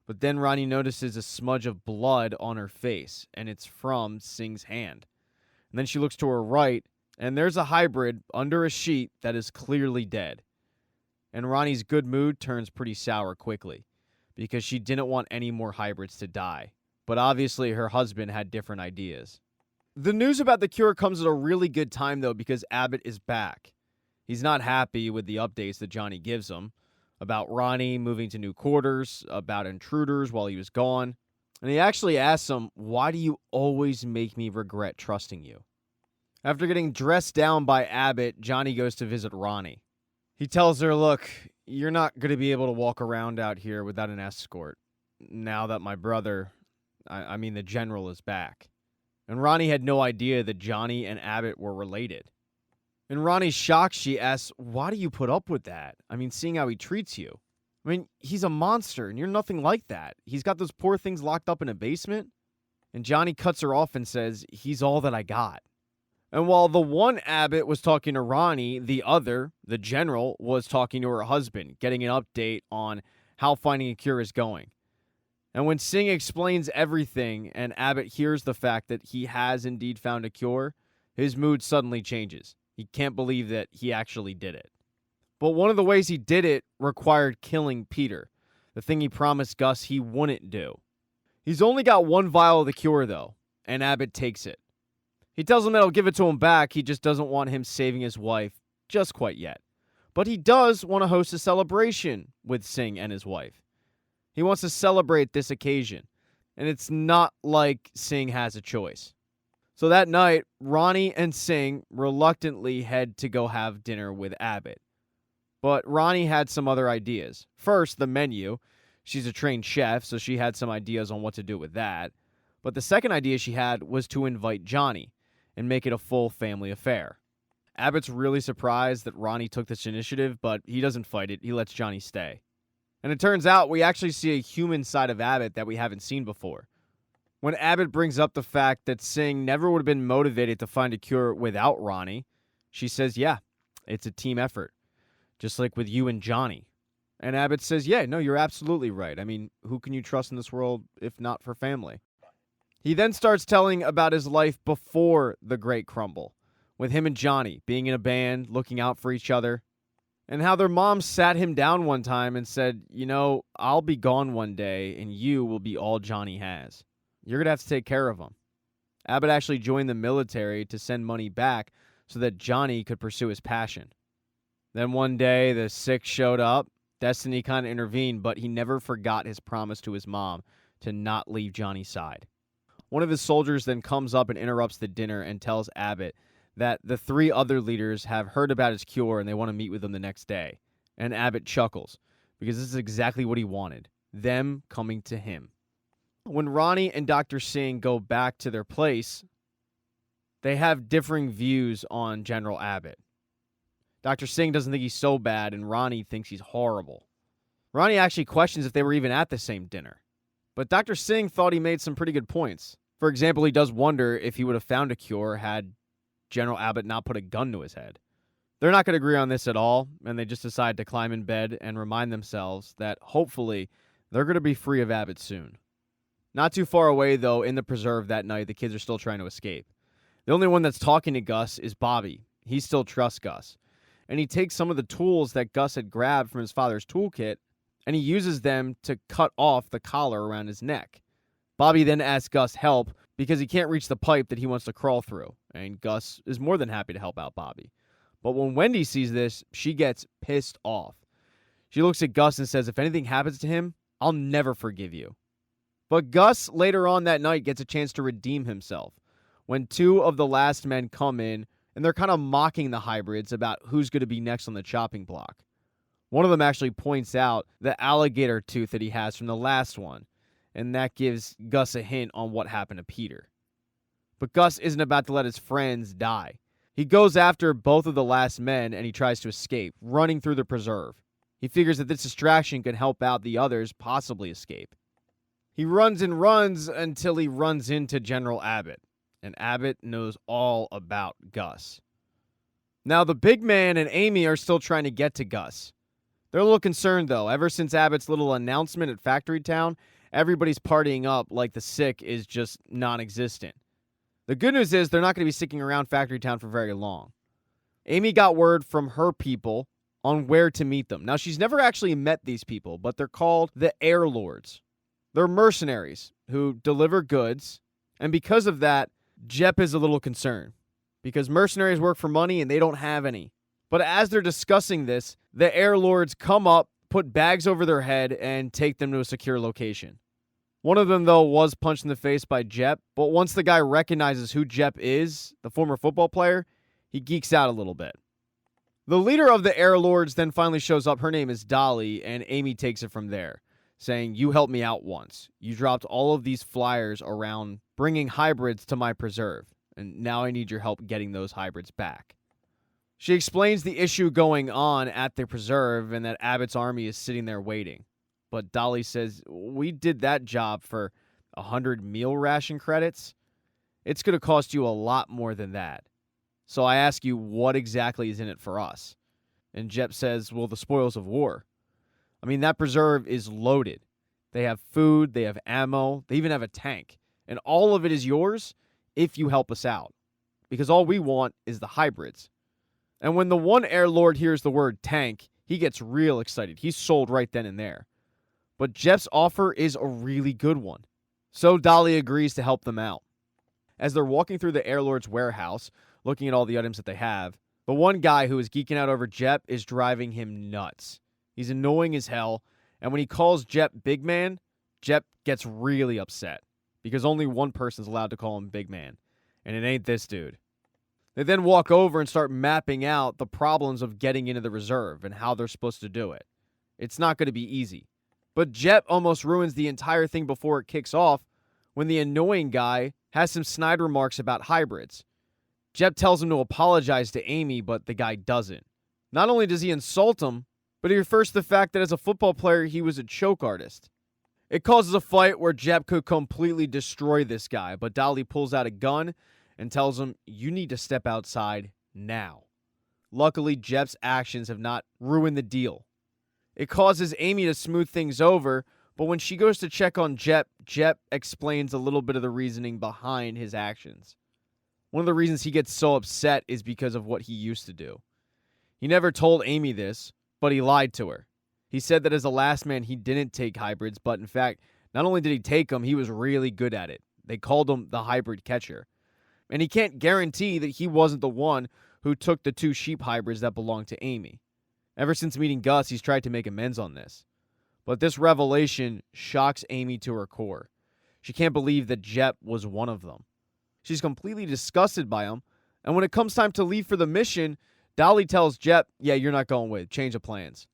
But then Ronnie notices a smudge of blood on her face, and it's from Singh's hand. And then she looks to her right, and there's a hybrid under a sheet that is clearly dead. And Ronnie's good mood turns pretty sour quickly, because she didn't want any more hybrids to die. But obviously her husband had different ideas. The news about the cure comes at a really good time, though, because Abbott is back. He's not happy with the updates that Johnny gives him about Ronnie moving to new quarters, about intruders while he was gone. And he actually asks him, why do you always make me regret trusting you? After getting dressed down by Abbott, Johnny goes to visit Ronnie. He tells her, look, you're not going to be able to walk around out here without an escort. Now that my brother, I mean, the general is back. And Ronnie had no idea that Johnny and Abbott were related. In Ronnie's shock, she asks, why do you put up with that? I mean, seeing how he treats you. I mean, he's a monster, and you're nothing like that. He's got those poor things locked up in a basement. And Johnny cuts her off and says, he's all that I got. And while the one Abbott was talking to Ronnie, the other, the general, was talking to her husband, getting an update on how finding a cure is going. And when Singh explains everything and Abbott hears the fact that he has indeed found a cure, his mood suddenly changes. He can't believe that he actually did it. But one of the ways he did it required killing Peter, the thing he promised Gus he wouldn't do. He's only got one vial of the cure, though, and Abbott takes it. He tells him that he'll give it to him back, he just doesn't want him saving his wife just quite yet. But he does want to host a celebration with Singh and his wife. He wants to celebrate this occasion, and it's not like Singh has a choice. So that night, Ronnie and Singh reluctantly head to go have dinner with Abbott. But Ronnie had some other ideas. First, the menu. She's a trained chef, so she had some ideas on what to do with that. But the second idea she had was to invite Johnny and make it a full family affair. Abbott's really surprised that Ronnie took this initiative, but he doesn't fight it. He lets Johnny stay. And it turns out we actually see a human side of Abbott that we haven't seen before. When Abbott brings up the fact that Singh never would have been motivated to find a cure without Ronnie, she says, yeah, it's a team effort, just like with you and Johnny. And Abbott says, yeah, no, you're absolutely right. I mean, who can you trust in this world if not for family? He then starts telling about his life before the Great Crumble, with him and Johnny being in a band, looking out for each other, and how their mom sat him down one time and said, you know, I'll be gone one day and you will be all Johnny has. You're going to have to take care of him. Abbott actually joined the military to send money back so that Johnny could pursue his passion. Then one day, the Sikhs showed up. Destiny kind of intervened, but he never forgot his promise to his mom to not leave Johnny's side. One of his soldiers then comes up and interrupts the dinner and tells Abbott that the three other leaders have heard about his cure and they want to meet with him the next day. And Abbott chuckles, because this is exactly what he wanted, them coming to him. When Ronnie and Dr. Singh go back to their place, they have differing views on General Abbott. Dr. Singh doesn't think he's so bad, and Ronnie thinks he's horrible. Ronnie actually questions if they were even at the same dinner. But Dr. Singh thought he made some pretty good points. For example, he does wonder if he would have found a cure had General Abbott not put a gun to his head. They're not going to agree on this at all, and they just decide to climb in bed and remind themselves that hopefully they're going to be free of Abbott soon. Not too far away, though, in the preserve that night, the kids are still trying to escape. The only one that's talking to Gus is Bobby. He still trusts Gus. And he takes some of the tools that Gus had grabbed from his father's toolkit, and he uses them to cut off the collar around his neck. Bobby then asks Gus help because he can't reach the pipe that he wants to crawl through, and Gus is more than happy to help out Bobby. But when Wendy sees this, she gets pissed off. She looks at Gus and says, if anything happens to him, I'll never forgive you. But Gus, later on that night, gets a chance to redeem himself when two of the last men come in, and they're kind of mocking the hybrids about who's going to be next on the chopping block. One of them actually points out the alligator tooth that he has from the last one, and that gives Gus a hint on what happened to Peter. But Gus isn't about to let his friends die. He goes after both of the last men, and he tries to escape, running through the preserve. He figures that this distraction can help out the others possibly escape. He runs and runs until he runs into General Abbott, and Abbott knows all about Gus. Now, the big man and Amy are still trying to get to Gus. They're a little concerned, though. Ever since Abbott's little announcement at Factory Town, everybody's partying up like the sick is just non-existent. The good news is they're not going to be sticking around Factory Town for very long. Amy got word from her people on where to meet them. Now, she's never actually met these people, but they're called the Air Lords. They're mercenaries who deliver goods, and because of that, Jep is a little concerned, because mercenaries work for money and they don't have any. But as they're discussing this, the Air Lords come up, put bags over their head, and take them to a secure location. One of them, though, was punched in the face by Jep, but once the guy recognizes who Jep is, the former football player, he geeks out a little bit. The leader of the Air Lords then finally shows up. Her name is Dolly, and Amy takes it from there. saying, "You helped me out once. You dropped all of these flyers around bringing hybrids to my preserve, and now I need your help getting those hybrids back." She explains the issue going on at the preserve and that Abbott's army is sitting there waiting. But Dolly says, "We did that job for 100 meal ration credits. It's going to cost you a lot more than that. So I ask you, what exactly is in it for us?" And Jep says, "Well, the spoils of war. I mean, that preserve is loaded. They have food, they have ammo, they even have a tank. And all of it is yours if you help us out. Because all we want is the hybrids." And when the one Air Lord hears the word tank, he gets real excited. He's sold right then and there. But Jeff's offer is a really good one. So Dolly agrees to help them out. As they're walking through the Air Lord's warehouse, looking at all the items that they have, the one guy who is geeking out over Jep is driving him nuts. He's annoying as hell, and when he calls Jep Big Man, Jep gets really upset because only one person's allowed to call him Big Man, and it ain't this dude. They then walk over and start mapping out the problems of getting into the reserve and how they're supposed to do it. It's not going to be easy. But Jep almost ruins the entire thing before it kicks off when the annoying guy has some snide remarks about hybrids. Jep tells him to apologize to Amy, but the guy doesn't. Not only does he insult him, but he refers to the fact that as a football player, he was a choke artist. It causes a fight where Jep could completely destroy this guy, but Dolly pulls out a gun and tells him, "You need to step outside now." Luckily, Jep's actions have not ruined the deal. It causes Amy to smooth things over, but when she goes to check on Jep, Jep explains a little bit of the reasoning behind his actions. One of the reasons he gets so upset is because of what he used to do. He never told Amy this, but he lied to her. He said that as a last man, he didn't take hybrids, but in fact, not only did he take them, he was really good at it. They called him the hybrid catcher. And he can't guarantee that he wasn't the one who took the 2 sheep hybrids that belonged to Amy. Ever since meeting Gus, he's tried to make amends on this. But this revelation shocks Amy to her core. She can't believe that Jep was one of them. She's completely disgusted by him, and when it comes time to leave for the mission, Dolly tells Jep, "Yeah, you're not going with. Change of plans."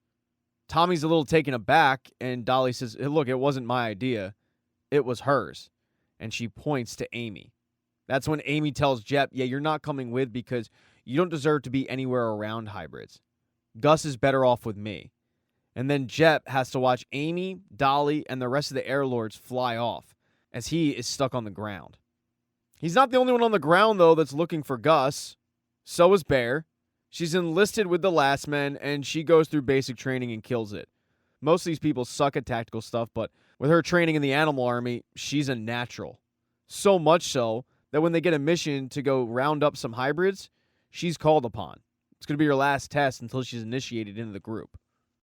Tommy's a little taken aback, and Dolly says, "Hey, look, it wasn't my idea. It was hers." And she points to Amy. That's when Amy tells Jep, "Yeah, you're not coming with because you don't deserve to be anywhere around hybrids. Gus is better off with me." And then Jep has to watch Amy, Dolly, and the rest of the Air Lords fly off as he is stuck on the ground. He's not the only one on the ground, though, that's looking for Gus. So is Bear. She's enlisted with the last men, and she goes through basic training and kills it. Most of these people suck at tactical stuff, but with her training in the animal army, she's a natural. So much so that when they get a mission to go round up some hybrids, she's called upon. It's going to be her last test until she's initiated into the group.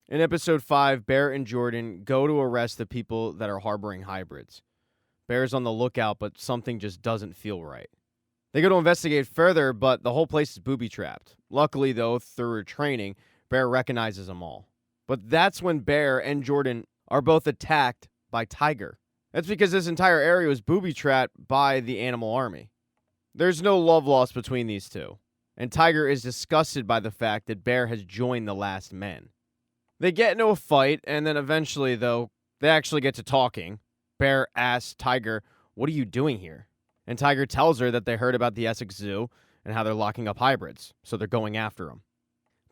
In episode 5, Bear and Jordan go to arrest the people that are harboring hybrids. Bear's on the lookout, but something just doesn't feel right. They go to investigate further, but the whole place is booby-trapped. Luckily, though, through her training, Bear recognizes them all. But that's when Bear and Jordan are both attacked by Tiger. That's because this entire area was booby-trapped by the animal army. There's no love lost between these two, and Tiger is disgusted by the fact that Bear has joined the last men. They get into a fight, and then eventually, though, they actually get to talking. Bear asks Tiger, "What are you doing here?" And Tiger tells her that they heard about the Essex Zoo and how they're locking up hybrids, so they're going after them.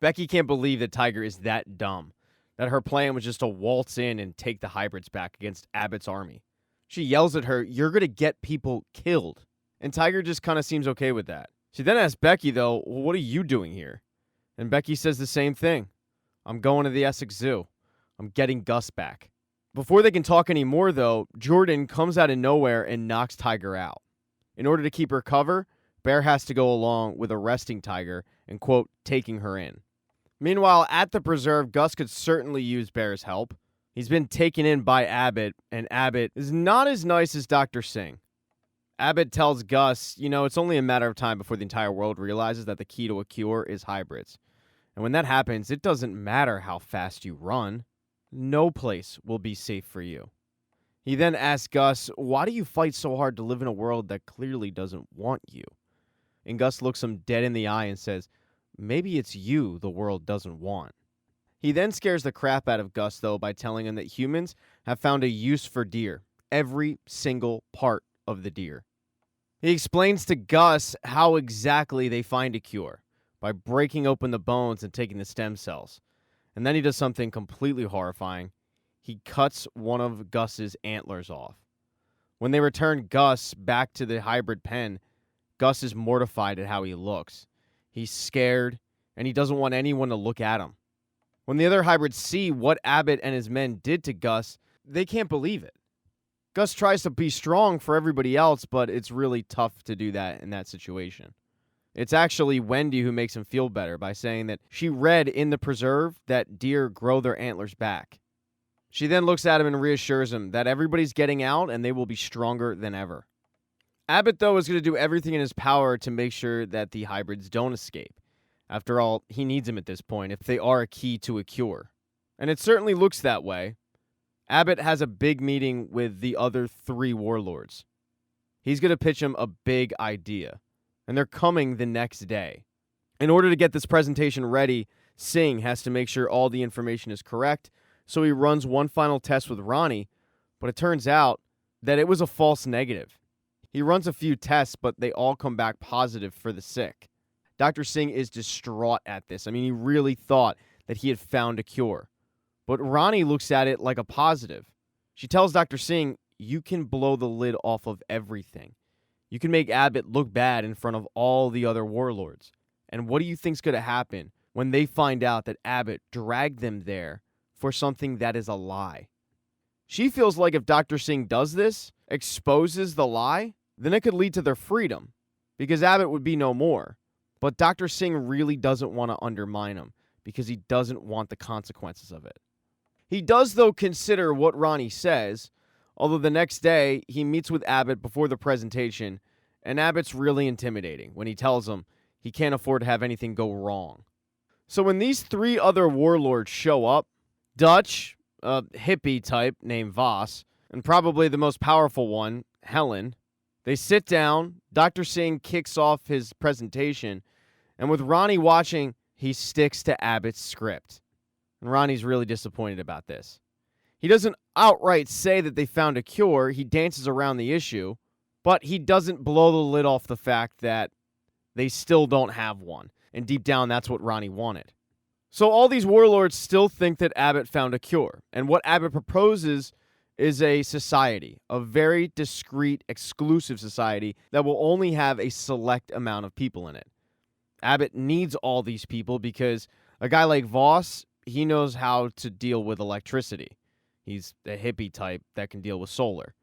Becky can't believe that Tiger is that dumb, that her plan was just to waltz in and take the hybrids back against Abbott's army. She yells at her, "You're going to get people killed." And Tiger just kind of seems okay with that. She then asks Becky, though, "What are you doing here?" And Becky says the same thing. "I'm going to the Essex Zoo. I'm getting Gus back." Before they can talk anymore, though, Jordan comes out of nowhere and knocks Tiger out. In order to keep her cover, Bear has to go along with arresting Tiger and, quote, taking her in. Meanwhile, at the preserve, Gus could certainly use Bear's help. He's been taken in by Abbott, and Abbott is not as nice as Dr. Singh. Abbott tells Gus, it's only a matter of time before the entire world realizes that the key to a cure is hybrids. And when that happens, it doesn't matter how fast you run. No place will be safe for you. He then asks Gus, "Why do you fight so hard to live in a world that clearly doesn't want you?" And Gus looks him dead in the eye and says, "Maybe it's you the world doesn't want." He then scares the crap out of Gus, though, by telling him that humans have found a use for deer. Every single part of the deer. He explains to Gus how exactly they find a cure, by breaking open the bones and taking the stem cells. And then he does something completely horrifying. He cuts one of Gus's antlers off. When they return Gus back to the hybrid pen, Gus is mortified at how he looks. He's scared, and he doesn't want anyone to look at him. When the other hybrids see what Abbott and his men did to Gus, they can't believe it. Gus tries to be strong for everybody else, but it's really tough to do that in that situation. It's actually Wendy who makes him feel better by saying that she read in the preserve that deer grow their antlers back. She then looks at him and reassures him that everybody's getting out and they will be stronger than ever. Abbott, though, is going to do everything in his power to make sure that the hybrids don't escape. After all, he needs them at this point if they are a key to a cure. And it certainly looks that way. Abbott has a big meeting with the other 3 warlords. He's going to pitch them a big idea, and they're coming the next day. In order to get this presentation ready, Singh has to make sure all the information is correct, so he runs one final test with Ronnie, but it turns out that it was a false negative. He runs a few tests, but they all come back positive for the sick. Dr. Singh is distraught at this. I mean, he really thought that he had found a cure. But Ronnie looks at it like a positive. She tells Dr. Singh, you can blow the lid off of everything. You can make Abbott look bad in front of all the other warlords. And what do you think's going to happen when they find out that Abbott dragged them there for something that is a lie? She feels like if Dr. Singh does this, exposes the lie, then it could lead to their freedom, because Abbott would be no more. But Dr. Singh really doesn't want to undermine him, because he doesn't want the consequences of it. He does, though, consider what Ronnie says, although the next day he meets with Abbott before the presentation, and Abbott's really intimidating when he tells him he can't afford to have anything go wrong. So when these 3 other warlords show up, Dutch, a hippie type named Voss, and probably the most powerful one, Helen, they sit down, Dr. Singh kicks off his presentation, and with Ronnie watching, he sticks to Abbott's script. And Ronnie's really disappointed about this. He doesn't outright say that they found a cure, he dances around the issue, but he doesn't blow the lid off the fact that they still don't have one. And deep down, that's what Ronnie wanted. So all these warlords still think that Abbott found a cure. And what Abbott proposes is a society, a very discreet, exclusive society that will only have a select amount of people in it. Abbott needs all these people because a guy like Voss, he knows how to deal with electricity. He's a hippie type that can deal with solar.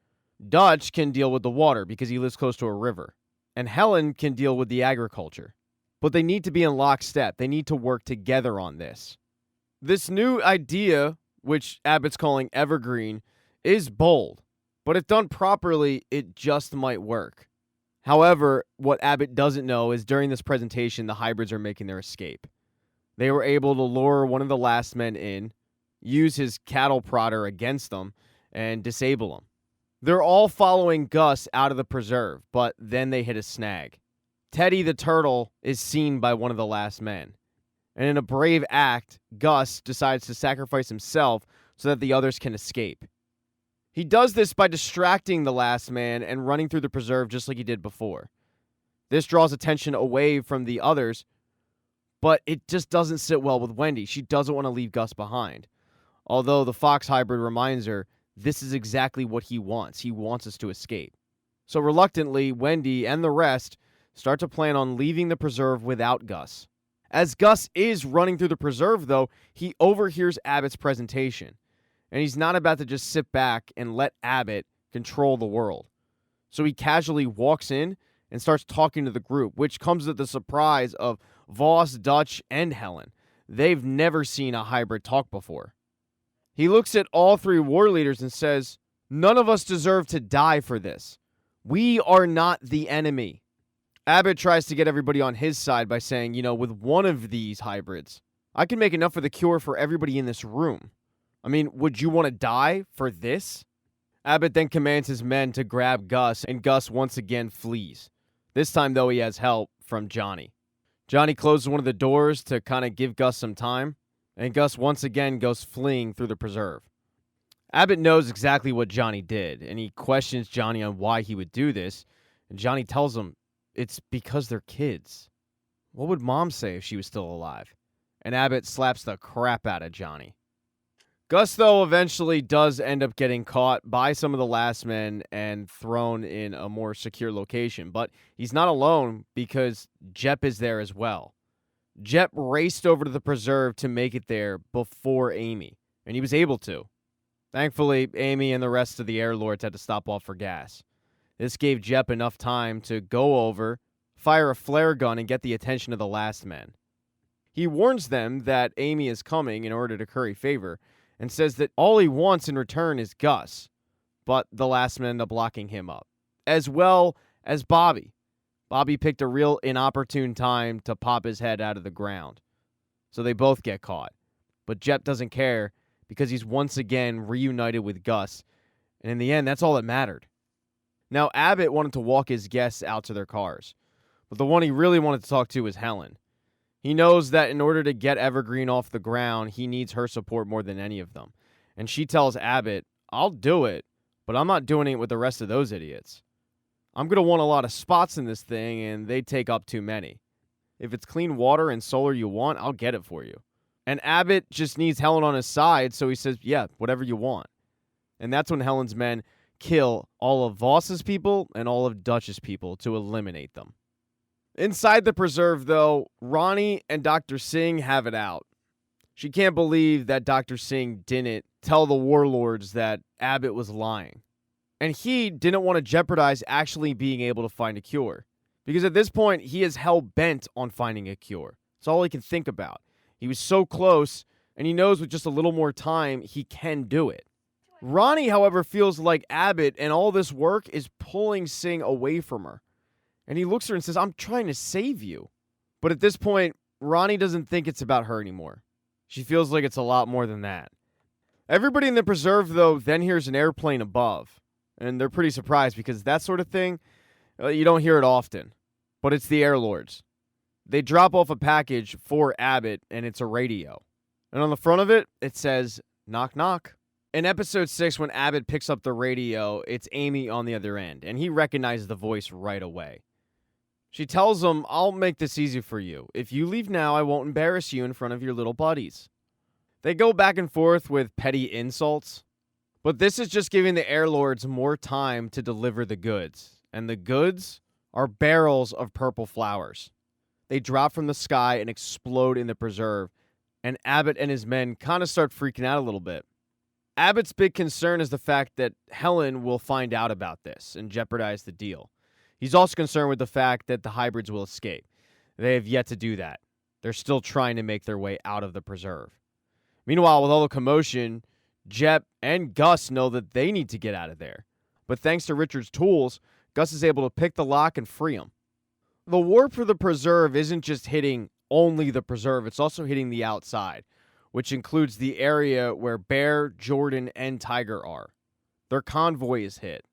Dutch can deal with the water because he lives close to a river. And Helen can deal with the agriculture. But they need to be in lockstep. They need to work together on this. This new idea, which Abbott's calling Evergreen, is bold. But if done properly, it just might work. However, what Abbott doesn't know is during this presentation, the hybrids are making their escape. They were able to lure one of the last men in, use his cattle prodder against them, and disable him. They're all following Gus out of the preserve, but then they hit a snag. Teddy the turtle is seen by one of the last men. And in a brave act, Gus decides to sacrifice himself so that the others can escape. He does this by distracting the last man and running through the preserve just like he did before. This draws attention away from the others, but it just doesn't sit well with Wendy. She doesn't want to leave Gus behind. Although the fox hybrid reminds her, this is exactly what he wants. He wants us to escape. So reluctantly, Wendy and the rest start to plan on leaving the preserve without Gus. As Gus is running through the preserve, though, he overhears Abbott's presentation. And he's not about to just sit back and let Abbott control the world. So he casually walks in and starts talking to the group, which comes at the surprise of Voss, Dutch, and Helen. They've never seen a hybrid talk before. He looks at all 3 war leaders and says, "None of us deserve to die for this. We are not the enemy." Abbott tries to get everybody on his side by saying, with one of these hybrids, I can make enough for the cure for everybody in this room. I mean, would you want to die for this? Abbott then commands his men to grab Gus, and Gus once again flees. This time, though, he has help from Johnny. Johnny closes one of the doors to kind of give Gus some time, and Gus once again goes fleeing through the preserve. Abbott knows exactly what Johnny did, and he questions Johnny on why he would do this, and Johnny tells him it's because they're kids. What would Mom say if she was still alive? And Abbott slaps the crap out of Johnny. Gus, though, eventually does end up getting caught by some of the last men and thrown in a more secure location, but he's not alone because Jep is there as well. Jep raced over to the preserve to make it there before Amy, and he was able to. Thankfully, Amy and the rest of the Air Lords had to stop off for gas. This gave Jep enough time to go over, fire a flare gun, and get the attention of the last men. He warns them that Amy is coming in order to curry favor, and says that all he wants in return is Gus, but the last men end up locking him up, as well as Bobby. Bobby picked a real inopportune time to pop his head out of the ground, so they both get caught. But Jep doesn't care because he's once again reunited with Gus, and in the end, that's all that mattered. Now, Abbott wanted to walk his guests out to their cars, but the one he really wanted to talk to was Helen. He knows that in order to get Evergreen off the ground, he needs her support more than any of them. And she tells Abbott, I'll do it, but I'm not doing it with the rest of those idiots. I'm going to want a lot of spots in this thing, and they take up too many. If it's clean water and solar you want, I'll get it for you. And Abbott just needs Helen on his side, so he says, yeah, whatever you want. And that's when Helen's men kill all of Voss's people and all of Dutch's people to eliminate them. Inside the preserve, though, Ronnie and Dr. Singh have it out. She can't believe that Dr. Singh didn't tell the warlords that Abbott was lying. And he didn't want to jeopardize actually being able to find a cure. Because at this point, he is hell-bent on finding a cure. It's all he can think about. He was so close, and he knows with just a little more time, he can do it. Ronnie, however, feels like Abbott and all this work is pulling Singh away from her. And he looks at her and says, I'm trying to save you. But at this point, Ronnie doesn't think it's about her anymore. She feels like it's a lot more than that. Everybody in the preserve, though, then hears an airplane above. And they're pretty surprised because that sort of thing, you don't hear it often. But it's the Air Lords. They drop off a package for Abbott, and it's a radio. And on the front of it, it says, knock, knock. In episode 6, when Abbott picks up the radio, it's Amy on the other end. And he recognizes the voice right away. She tells him, I'll make this easy for you. If you leave now, I won't embarrass you in front of your little buddies. They go back and forth with petty insults. But this is just giving the Air Lords more time to deliver the goods. And the goods are barrels of purple flowers. They drop from the sky and explode in the preserve. And Abbott and his men kind of start freaking out a little bit. Abbott's big concern is the fact that Helen will find out about this and jeopardize the deal. He's also concerned with the fact that the hybrids will escape. They have yet to do that. They're still trying to make their way out of the preserve. Meanwhile, with all the commotion, Jep and Gus know that they need to get out of there. But thanks to Richard's tools, Gus is able to pick the lock and free him. The warp for the preserve isn't just hitting only the preserve, it's also hitting the outside, which includes the area where Bear, Jordan, and Tiger are. Their convoy is hit.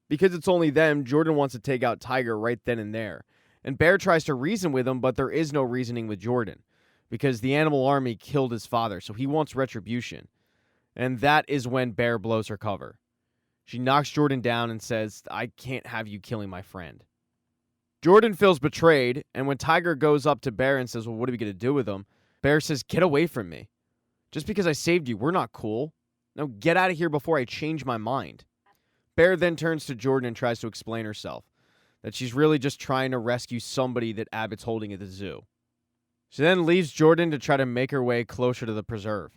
Because it's only them, Jordan wants to take out Tiger right then and there. And Bear tries to reason with him, but there is no reasoning with Jordan. Because the animal army killed his father, so he wants retribution. And that is when Bear blows her cover. She knocks Jordan down and says, I can't have you killing my friend. Jordan feels betrayed, and when Tiger goes up to Bear and says, well, what are we going to do with him? Bear says, get away from me. Just because I saved you, we're not cool. Now get out of here before I change my mind. Bear then turns to Jordan and tries to explain herself, that she's really just trying to rescue somebody that Abbott's holding at the zoo. She then leaves Jordan to try to make her way closer to the preserve.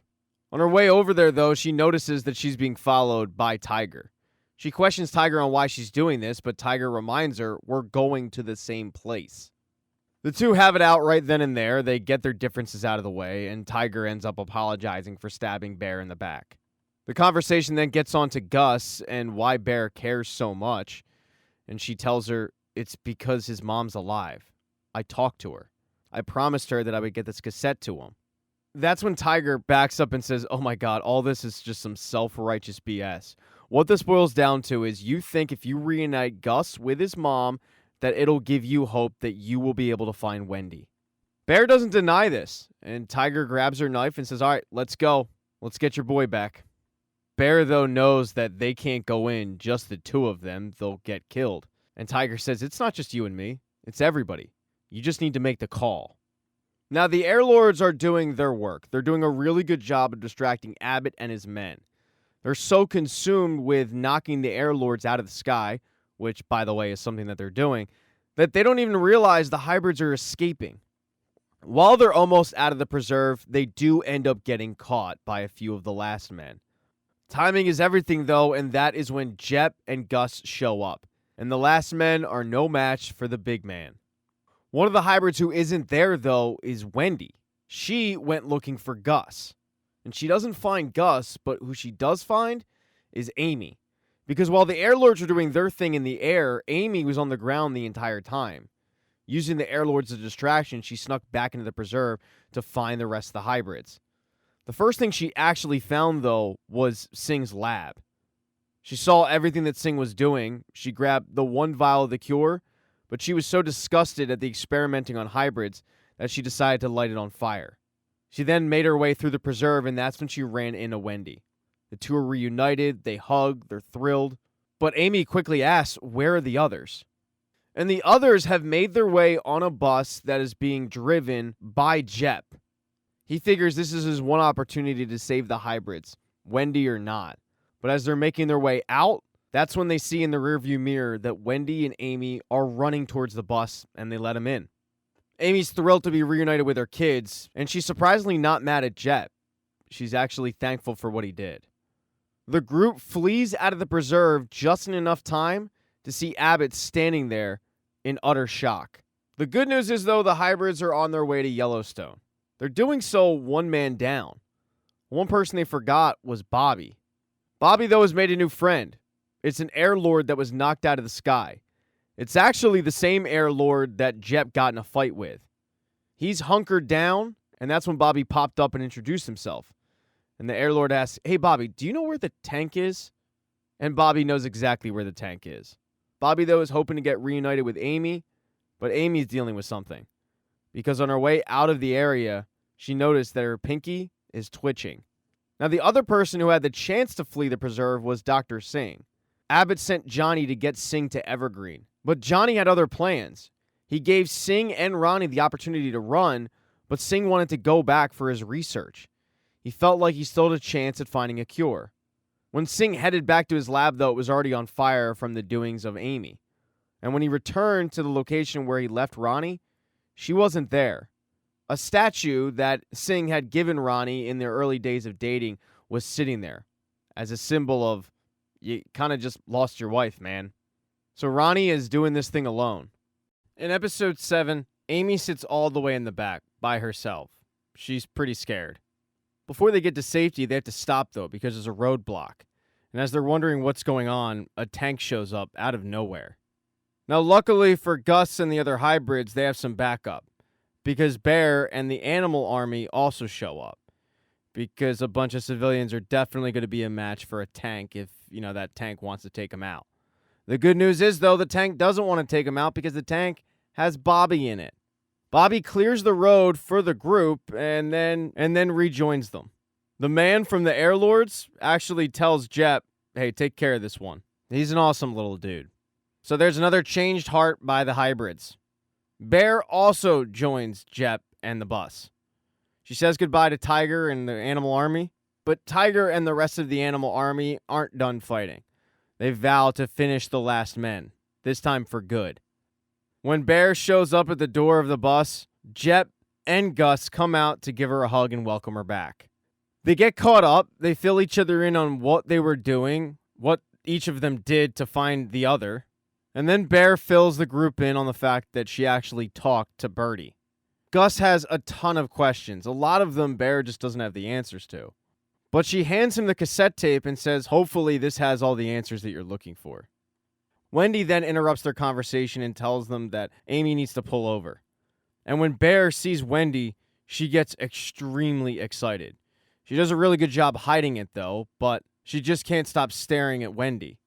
On her way over there, though, she notices that she's being followed by Tiger. She questions Tiger on why she's doing this, but Tiger reminds her, we're going to the same place. The two have it out right then and there. They get their differences out of the way, and Tiger ends up apologizing for stabbing Bear in the back. The conversation then gets on to Gus and why Bear cares so much, and she tells her it's because his mom's alive. I talked to her. I promised her that I would get this cassette to him. That's when Tiger backs up and says, oh my God, all this is just some self-righteous BS. What this boils down to is you think if you reunite Gus with his mom, that it'll give you hope that you will be able to find Wendy. Bear doesn't deny this, and Tiger grabs her knife and says, all right, let's go. Let's get your boy back. Bear, though, knows that they can't go in, just the two of them. They'll get killed. And Tiger says, it's not just you and me. It's everybody. You just need to make the call. Now, the Air Lords are doing their work. They're doing a really good job of distracting Abbott and his men. They're so consumed with knocking the Air Lords out of the sky, which, by the way, is something that they're doing, that they don't even realize the hybrids are escaping. While they're almost out of the preserve, they do end up getting caught by a few of the last men. Timing is everything, though, and that is when Jep and Gus show up. And the last men are no match for the big man. One of the hybrids who isn't there, though, is Wendy. She went looking for Gus. And she doesn't find Gus, but who she does find is Amy. Because while the Air Lords were doing their thing in the air, Amy was on the ground the entire time. Using the Air Lords as a distraction, she snuck back into the preserve to find the rest of the hybrids. The first thing she actually found, though, was Singh's lab. She saw everything that Singh was doing. She grabbed the one vial of the cure, but she was so disgusted at the experimenting on hybrids that she decided to light it on fire. She then made her way through the preserve, and that's when she ran into Wendy. The two are reunited, they hug, they're thrilled. But Amy quickly asks, where are the others? And the others have made their way on a bus that is being driven by Jep. He figures this is his one opportunity to save the hybrids, Wendy or not. But as they're making their way out, that's when they see in the rearview mirror that Wendy and Amy are running towards the bus, and they let him in. Amy's thrilled to be reunited with her kids, and she's surprisingly not mad at Jep. She's actually thankful for what he did. The group flees out of the preserve just in enough time to see Abbott standing there in utter shock. The good news is, though, the hybrids are on their way to Yellowstone. They're doing so one man down. One person they forgot was Bobby. Bobby, though, has made a new friend. It's an Air Lord that was knocked out of the sky. It's actually the same Air Lord that Jep got in a fight with. He's hunkered down, and that's when Bobby popped up and introduced himself. And the Air Lord asks, hey, Bobby, do you know where the tank is? And Bobby knows exactly where the tank is. Bobby, though, is hoping to get reunited with Amy, but Amy's dealing with something. Because on her way out of the area, she noticed that her pinky is twitching. Now, the other person who had the chance to flee the preserve was Dr. Singh. Abbott sent Johnny to get Singh to Evergreen. But Johnny had other plans. He gave Singh and Ronnie the opportunity to run, but Singh wanted to go back for his research. He felt like he still had a chance at finding a cure. When Singh headed back to his lab, though, it was already on fire from the doings of Amy. And when he returned to the location where he left Ronnie, she wasn't there. A statue that Singh had given Ronnie in their early days of dating was sitting there as a symbol of, you kind of just lost your wife, man. So Ronnie is doing this thing alone. In episode 7, Amy sits all the way in the back by herself. She's pretty scared. Before they get to safety, they have to stop, though, because there's a roadblock. And as they're wondering what's going on, a tank shows up out of nowhere. Now, luckily for Gus and the other hybrids, they have some backup. Because Bear and the animal army also show up. Because a bunch of civilians are definitely going to be a match for a tank if, that tank wants to take them out. The good news is, though, the tank doesn't want to take him out because the tank has Bobby in it. Bobby clears the road for the group and then rejoins them. The man from the Air Lords actually tells Jep, hey, take care of this one. He's an awesome little dude. So there's another changed heart by the hybrids. Bear also joins Jep and the bus. She says goodbye to Tiger and the animal army, but Tiger and the rest of the animal army aren't done fighting. They vow to finish the last men, this time for good. When Bear shows up at the door of the bus, Jep and Gus come out to give her a hug and welcome her back. They get caught up, they fill each other in on what they were doing, what each of them did to find the other, and then Bear fills the group in on the fact that she actually talked to Birdie. Gus has a ton of questions, a lot of them Bear just doesn't have the answers to. But she hands him the cassette tape and says, hopefully this has all the answers that you're looking for. Wendy then interrupts their conversation and tells them that Amy needs to pull over. And when Bear sees Wendy, she gets extremely excited. She does a really good job hiding it, though, but she just can't stop staring at Wendy.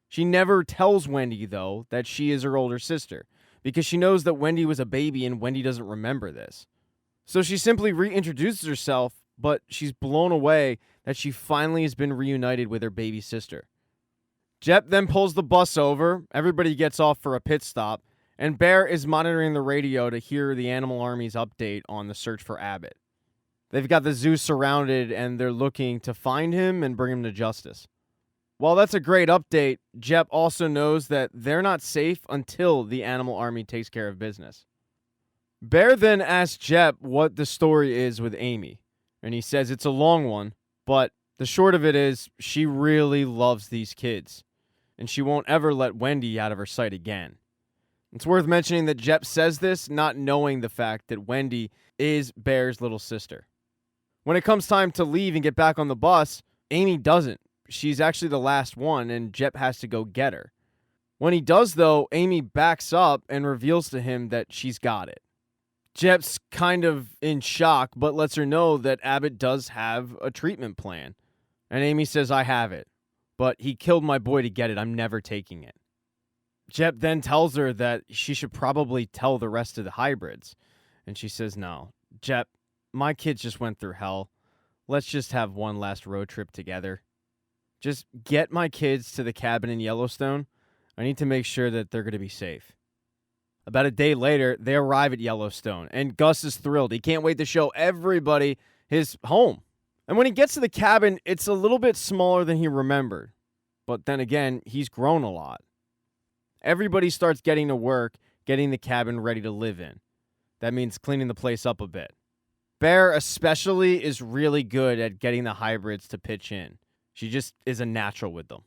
She never tells Wendy, though, that she is her older sister, because she knows that Wendy was a baby and Wendy doesn't remember this. So she simply reintroduces herself, but she's blown away that she finally has been reunited with her baby sister. Jep then pulls the bus over, everybody gets off for a pit stop, and Bear is monitoring the radio to hear the Animal Army's update on the search for Abbott. They've got the zoo surrounded and they're looking to find him and bring him to justice. While that's a great update, Jep also knows that they're not safe until the Animal Army takes care of business. Bear then asks Jep what the story is with Amy, and he says it's a long one, but the short of it is she really loves these kids, and she won't ever let Wendy out of her sight again. It's worth mentioning that Jep says this not knowing the fact that Wendy is Bear's little sister. When it comes time to leave and get back on the bus, Amy doesn't. She's actually the last one, and Jep has to go get her. When he does, though, Amy backs up and reveals to him that she's got it. Jep's kind of in shock, but lets her know that Abbott does have a treatment plan. And Amy says, I have it, but he killed my boy to get it. I'm never taking it. Jep then tells her that she should probably tell the rest of the hybrids. And she says, no, Jep, my kids just went through hell. Let's just have one last road trip together. Just get my kids to the cabin in Yellowstone. I need to make sure that they're going to be safe. About a day later, they arrive at Yellowstone, and Gus is thrilled. He can't wait to show everybody his home. And when he gets to the cabin, it's a little bit smaller than he remembered. But then again, he's grown a lot. Everybody starts getting to work, getting the cabin ready to live in. That means cleaning the place up a bit. Bear especially is really good at getting the hybrids to pitch in. She just is a natural with them.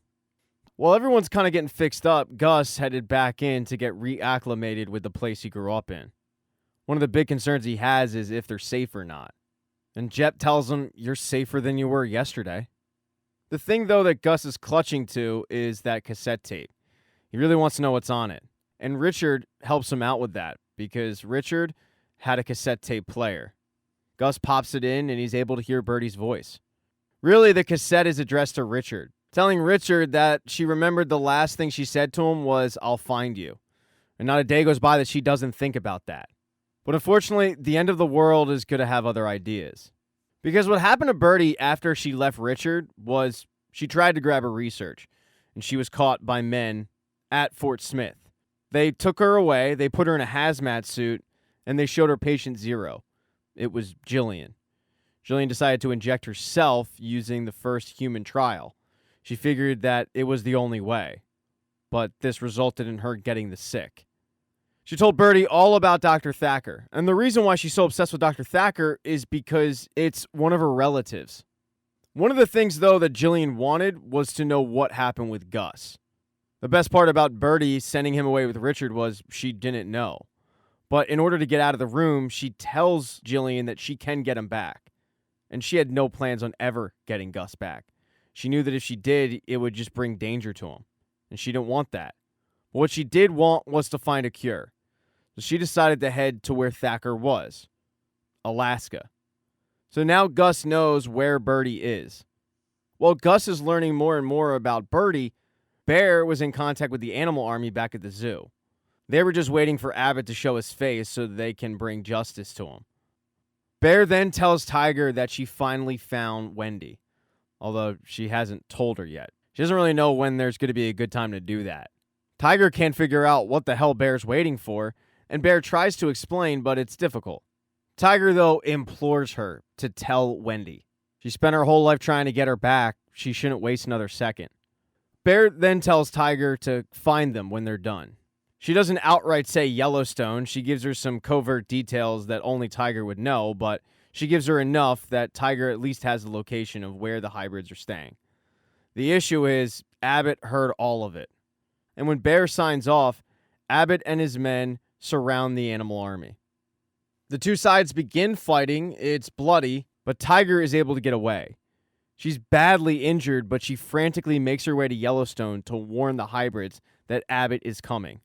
While everyone's kind of getting fixed up, Gus headed back in to get reacclimated with the place he grew up in. One of the big concerns he has is if they're safe or not. And Jep tells him, you're safer than you were yesterday. The thing, though, that Gus is clutching to is that cassette tape. He really wants to know what's on it. And Richard helps him out with that because Richard had a cassette tape player. Gus pops it in and he's able to hear Birdie's voice. Really, the cassette is addressed to Richard, telling Richard that she remembered the last thing she said to him was, I'll find you. And not a day goes by that she doesn't think about that. But unfortunately, the end of the world is going to have other ideas. Because what happened to Birdie after she left Richard was she tried to grab her research, and she was caught by men at Fort Smith. They took her away, they put her in a hazmat suit, and they showed her patient zero. It was Jillian. Jillian decided to inject herself using the first human trial. She figured that it was the only way, but this resulted in her getting the sick. She told Birdie all about Dr. Thacker, and the reason why she's so obsessed with Dr. Thacker is because it's one of her relatives. One of the things, though, that Jillian wanted was to know what happened with Gus. The best part about Birdie sending him away with Richard was she didn't know. But in order to get out of the room, she tells Jillian that she can get him back. And she had no plans on ever getting Gus back. She knew that if she did, it would just bring danger to him. And she didn't want that. But what she did want was to find a cure. So she decided to head to where Thacker was. Alaska. So now Gus knows where Birdie is. While Gus is learning more and more about Birdie, Bear was in contact with the Animal Army back at the zoo. They were just waiting for Abbott to show his face so they can bring justice to him. Bear then tells Tiger that she finally found Wendy, although she hasn't told her yet. She doesn't really know when there's going to be a good time to do that. Tiger can't figure out what the hell Bear's waiting for, and Bear tries to explain, but it's difficult. Tiger, though, implores her to tell Wendy. She spent her whole life trying to get her back. She shouldn't waste another second. Bear then tells Tiger to find them when they're done. She doesn't outright say Yellowstone. She gives her some covert details that only Tiger would know, but she gives her enough that Tiger at least has the location of where the hybrids are staying. The issue is Abbott heard all of it. And when Bear signs off, Abbott and his men surround the Animal Army. The two sides begin fighting. It's bloody, but Tiger is able to get away. She's badly injured, but she frantically makes her way to Yellowstone to warn the hybrids that Abbott is coming.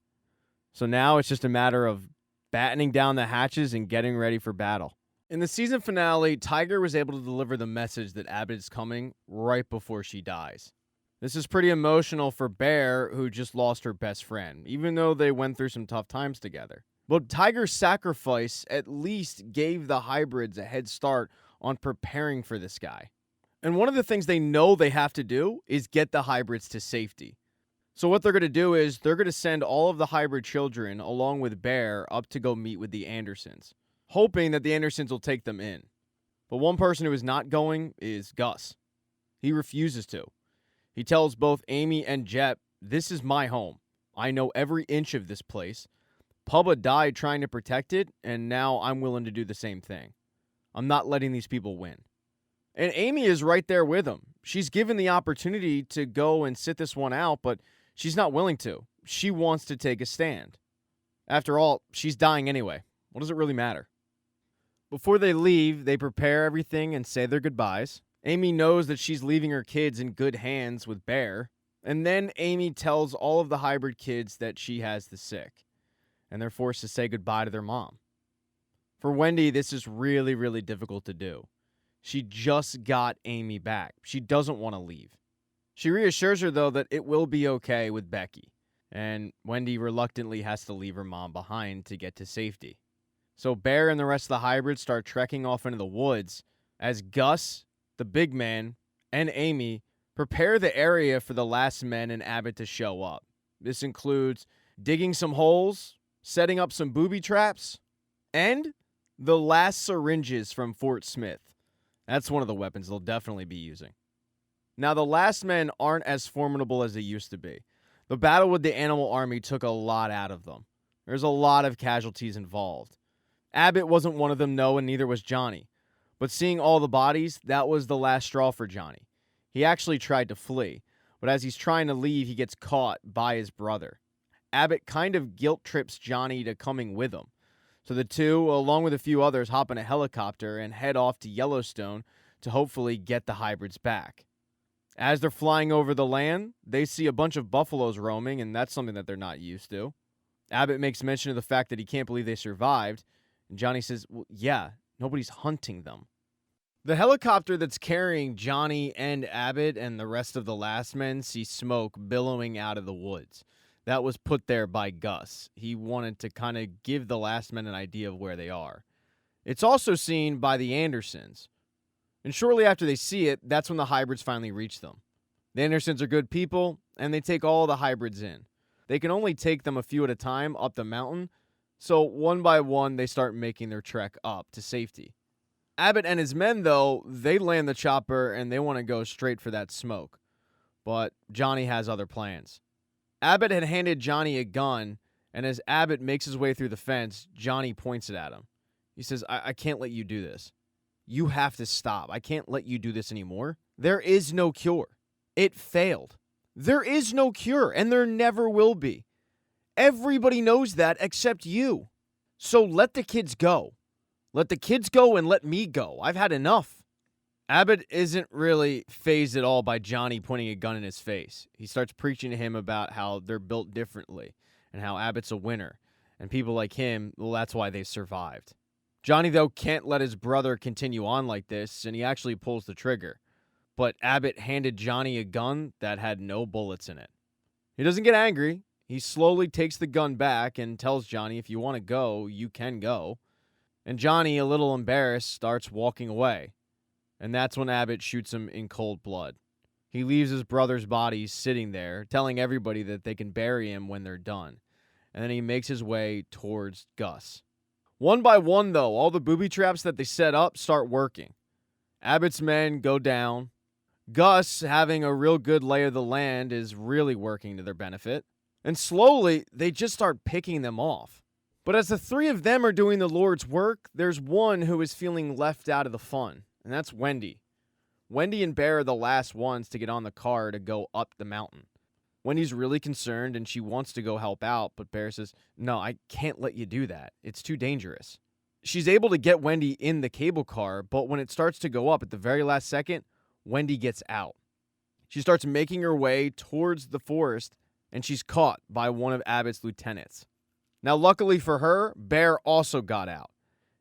So now it's just a matter of battening down the hatches and getting ready for battle. In the season finale, Tiger was able to deliver the message that Abbott is coming right before she dies. This is pretty emotional for Bear, who just lost her best friend, even though they went through some tough times together. But Tiger's sacrifice at least gave the hybrids a head start on preparing for this guy. And one of the things they know they have to do is get the hybrids to safety. So what they're going to do is they're going to send all of the hybrid children along with Bear up to go meet with the Andersons, hoping that the Andersons will take them in. But one person who is not going is Gus. He refuses to. He tells both Amy and Jep, "This is my home. I know every inch of this place. Pubba died trying to protect it, and now I'm willing to do the same thing. I'm not letting these people win." And Amy is right there with him. She's given the opportunity to go and sit this one out, but she's not willing to. She wants to take a stand. After all, she's dying anyway. What does it really matter? Before they leave, they prepare everything and say their goodbyes. Amy knows that she's leaving her kids in good hands with Bear. And then Amy tells all of the hybrid kids that she has the sick, and they're forced to say goodbye to their mom. For Wendy, this is really, really difficult to do. She just got Amy back. She doesn't want to leave. She reassures her, though, that it will be okay with Becky, and Wendy reluctantly has to leave her mom behind to get to safety. So Bear and the rest of the hybrids start trekking off into the woods as Gus, the big man, and Amy prepare the area for the last men and Abbott to show up. This includes digging some holes, setting up some booby traps, and the last syringes from Fort Smith. That's one of the weapons they'll definitely be using. Now, the last men aren't as formidable as they used to be. The battle with the animal army took a lot out of them. There's a lot of casualties involved. Abbott wasn't one of them, no, and neither was Johnny. But seeing all the bodies, that was the last straw for Johnny. He actually tried to flee, but as he's trying to leave, he gets caught by his brother. Abbott kind of guilt trips Johnny to coming with him. So the two, along with a few others, hop in a helicopter and head off to Yellowstone to hopefully get the hybrids back. As they're flying over the land, they see a bunch of buffaloes roaming, and that's something that they're not used to. Abbott makes mention of the fact that he can't believe they survived, and Johnny says, "Well, yeah, nobody's hunting them." The helicopter that's carrying Johnny and Abbott and the rest of the last men see smoke billowing out of the woods. That was put there by Gus. He wanted to kind of give the last men an idea of where they are. It's also seen by the Andersons. And shortly after they see it, that's when the hybrids finally reach them. The Andersons are good people, and they take all the hybrids in. They can only take them a few at a time up the mountain, so one by one they start making their trek up to safety. Abbott and his men, though, they land the chopper and they want to go straight for that smoke. But Johnny has other plans. Abbott had handed Johnny a gun, and as Abbott makes his way through the fence, Johnny points it at him. He says, I can't let you do this. You have to stop. I can't let you do this anymore. There is no cure. It failed. There is no cure, and there never will be. Everybody knows that except you. So let the kids go. Let the kids go and let me go. I've had enough. Abbott isn't really fazed at all by Johnny pointing a gun in his face. He starts preaching to him about how they're built differently and how Abbott's a winner. And people like him, well, that's why they've survived. Johnny, though, can't let his brother continue on like this, and he actually pulls the trigger. But Abbott handed Johnny a gun that had no bullets in it. He doesn't get angry. He slowly takes the gun back and tells Johnny, if you want to go, you can go. And Johnny, a little embarrassed, starts walking away. And that's when Abbott shoots him in cold blood. He leaves his brother's body sitting there, telling everybody that they can bury him when they're done. And then he makes his way towards Gus. One by one, though, all the booby traps that they set up start working. Abbott's men go down. Gus, having a real good lay of the land, is really working to their benefit. And slowly, they just start picking them off. But as the three of them are doing the Lord's work, there's one who is feeling left out of the fun, and that's Wendy. Wendy and Bear are the last ones to get on the car to go up the mountain. Wendy's really concerned, and she wants to go help out, but Bear says, no, I can't let you do that. It's too dangerous. She's able to get Wendy in the cable car, but when it starts to go up at the very last second, Wendy gets out. She starts making her way towards the forest, and she's caught by one of Abbott's lieutenants. Now, luckily for her, Bear also got out,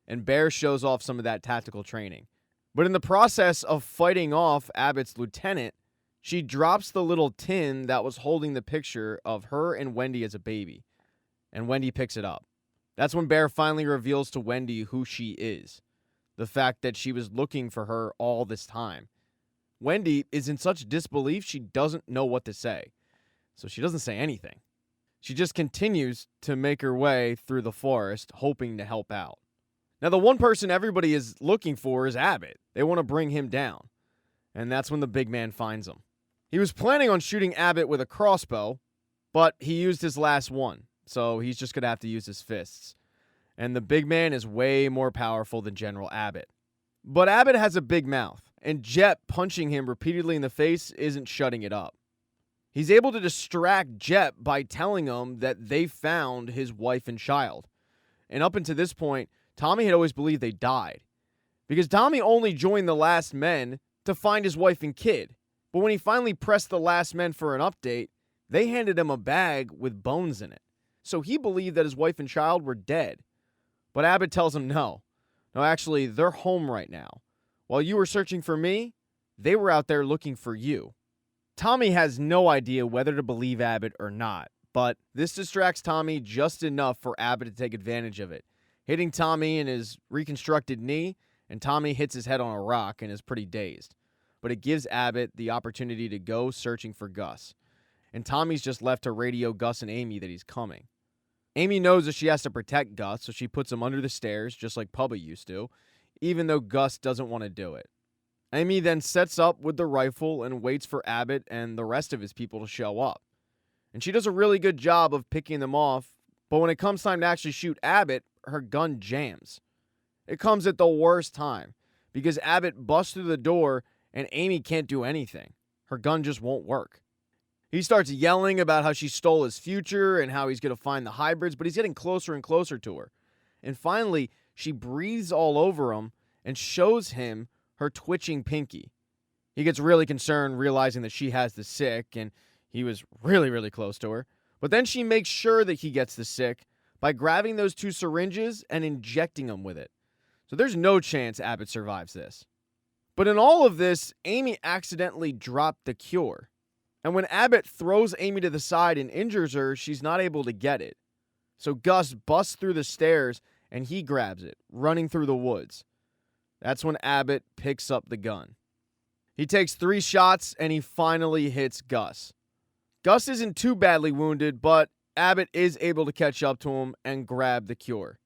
and Bear shows off some of that tactical training. But in the process of fighting off Abbott's lieutenant, She drops the little tin that was holding the picture of her and Wendy as a baby, and Wendy picks it up. That's when Bear finally reveals to Wendy who she is, the fact that she was looking for her all this time. Wendy is in such disbelief she doesn't know what to say, so she doesn't say anything. She just continues to make her way through the forest, hoping to help out. Now, the one person everybody is looking for is Abbott. They want to bring him down, and that's when the big man finds him. He was planning on shooting Abbott with a crossbow, but he used his last one, so he's just going to have to use his fists. And the big man is way more powerful than General Abbott. But Abbott has a big mouth, and Jet punching him repeatedly in the face isn't shutting it up. He's able to distract Jet by telling him that they found his wife and child. And up until this point, Tommy had always believed they died, because Tommy only joined the Last Men to find his wife and kid. But when he finally pressed the Last Men for an update, they handed him a bag with bones in it. So he believed that his wife and child were dead. But Abbott tells him no. No, actually, they're home right now. While you were searching for me, they were out there looking for you. Tommy has no idea whether to believe Abbott or not, but this distracts Tommy just enough for Abbott to take advantage of it, hitting Tommy in his reconstructed knee, and Tommy hits his head on a rock and is pretty dazed. But it gives Abbott the opportunity to go searching for Gus, and Tommy's just left to radio Gus and Amy that he's coming. Amy knows that she has to protect Gus, so she puts him under the stairs, just like Pubba used to, even though Gus doesn't want to do it. Amy then sets up with the rifle and waits for Abbott and the rest of his people to show up. And she does a really good job of picking them off, but when it comes time to actually shoot Abbott, her gun jams. It comes at the worst time, because Abbott busts through the door and Amy can't do anything. Her gun just won't work. He starts yelling about how she stole his future and how he's going to find the hybrids, but he's getting closer and closer to her. And finally, she breathes all over him and shows him her twitching pinky. He gets really concerned, realizing that she has the sick, and he was really, really close to her. But then she makes sure that he gets the sick by grabbing those 2 syringes and injecting him with it. So there's no chance Abbott survives this. But in all of this, Amy accidentally dropped the cure. And when Abbott throws Amy to the side and injures her, she's not able to get it. So Gus busts through the stairs and he grabs it, running through the woods. That's when Abbott picks up the gun. He takes 3 shots and he finally hits Gus. Gus isn't too badly wounded, but Abbott is able to catch up to him and grab the cure.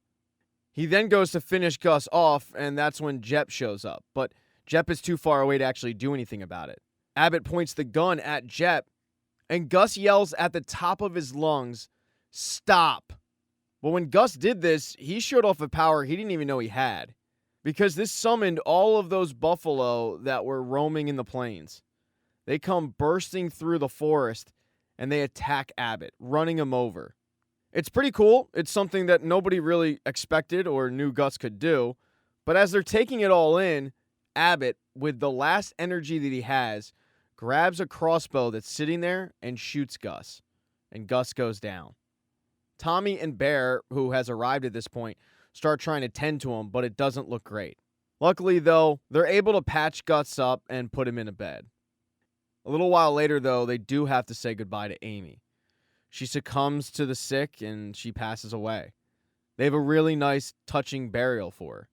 He then goes to finish Gus off, and that's when Jep shows up. But Jep is too far away to actually do anything about it. Abbott points the gun at Jep, and Gus yells at the top of his lungs, "Stop!" But when Gus did this, he showed off a power he didn't even know he had, because this summoned all of those buffalo that were roaming in the plains. They come bursting through the forest, and they attack Abbott, running him over. It's pretty cool. It's something that nobody really expected or knew Gus could do. But as they're taking it all in, Abbott, with the last energy that he has, grabs a crossbow that's sitting there and shoots Gus. And Gus goes down. Tommy and Bear, who has arrived at this point, start trying to tend to him, but it doesn't look great. Luckily, though, they're able to patch Gus up and put him in a bed. A little while later, though, they do have to say goodbye to Amy. She succumbs to the sick and she passes away. They have a really nice, touching burial for her.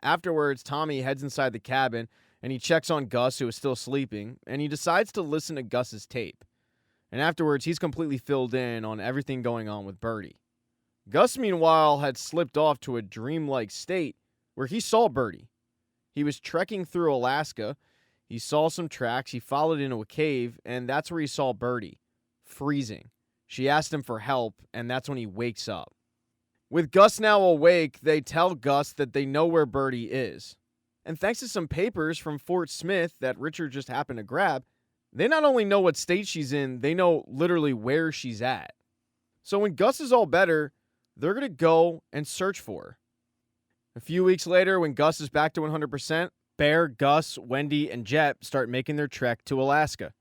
Afterwards, Tommy heads inside the cabin and he checks on Gus, who is still sleeping, and he decides to listen to Gus's tape. And afterwards, he's completely filled in on everything going on with Birdie. Gus, meanwhile, had slipped off to a dreamlike state where he saw Birdie. He was trekking through Alaska. He saw some tracks. He followed into a cave, and that's where he saw Birdie, freezing. She asked him for help, and that's when he wakes up. With Gus now awake, they tell Gus that they know where Birdie is. And thanks to some papers from Fort Smith that Richard just happened to grab, they not only know what state she's in, they know literally where she's at. So when Gus is all better, they're going to go and search for her. A few weeks later, when Gus is back to 100%, Bear, Gus, Wendy, and Jet start making their trek to Alaska.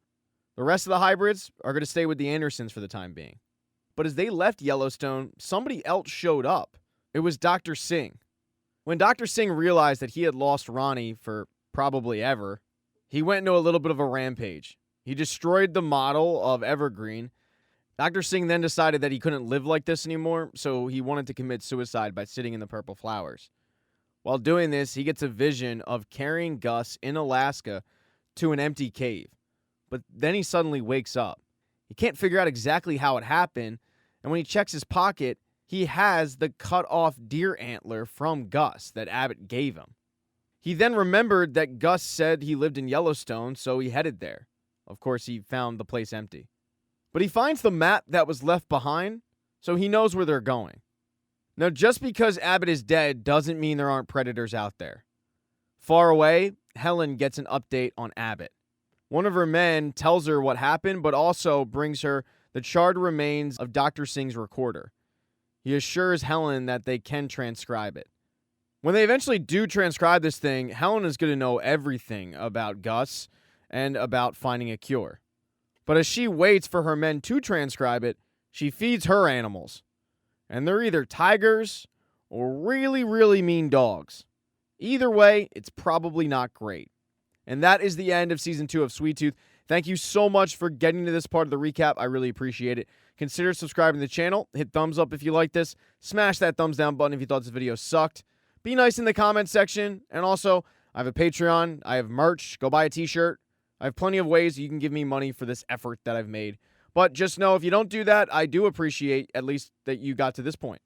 The rest of the hybrids are going to stay with the Andersons for the time being. But as they left Yellowstone, somebody else showed up. It was Dr. Singh. When Dr. Singh realized that he had lost Ronnie for probably ever, he went into a little bit of a rampage. He destroyed the model of Evergreen. Dr. Singh then decided that he couldn't live like this anymore, so he wanted to commit suicide by sitting in the purple flowers. While doing this, he gets a vision of carrying Gus in Alaska to an empty cave. But then he suddenly wakes up. He can't figure out exactly how it happened, and when he checks his pocket, he has the cut-off deer antler from Gus that Abbott gave him. He then remembered that Gus said he lived in Yellowstone, so he headed there. Of course, he found the place empty. But he finds the map that was left behind, so he knows where they're going. Now, just because Abbott is dead doesn't mean there aren't predators out there. Far away, Helen gets an update on Abbott. One of her men tells her what happened, but also brings her the charred remains of Dr. Singh's recorder. He assures Helen that they can transcribe it. When they eventually do transcribe this thing, Helen is going to know everything about Gus and about finding a cure. But as she waits for her men to transcribe it, she feeds her animals. And they're either tigers or really, really mean dogs. Either way, it's probably not great. And that is the end of Season 2 of Sweet Tooth. Thank you so much for getting to this part of the recap. I really appreciate it. Consider subscribing to the channel. Hit thumbs up if you like this. Smash that thumbs down button if you thought this video sucked. Be nice in the comment section. And also, I have a Patreon. I have merch. Go buy a t-shirt. I have plenty of ways you can give me money for this effort that I've made. But just know if you don't do that, I do appreciate at least that you got to this point.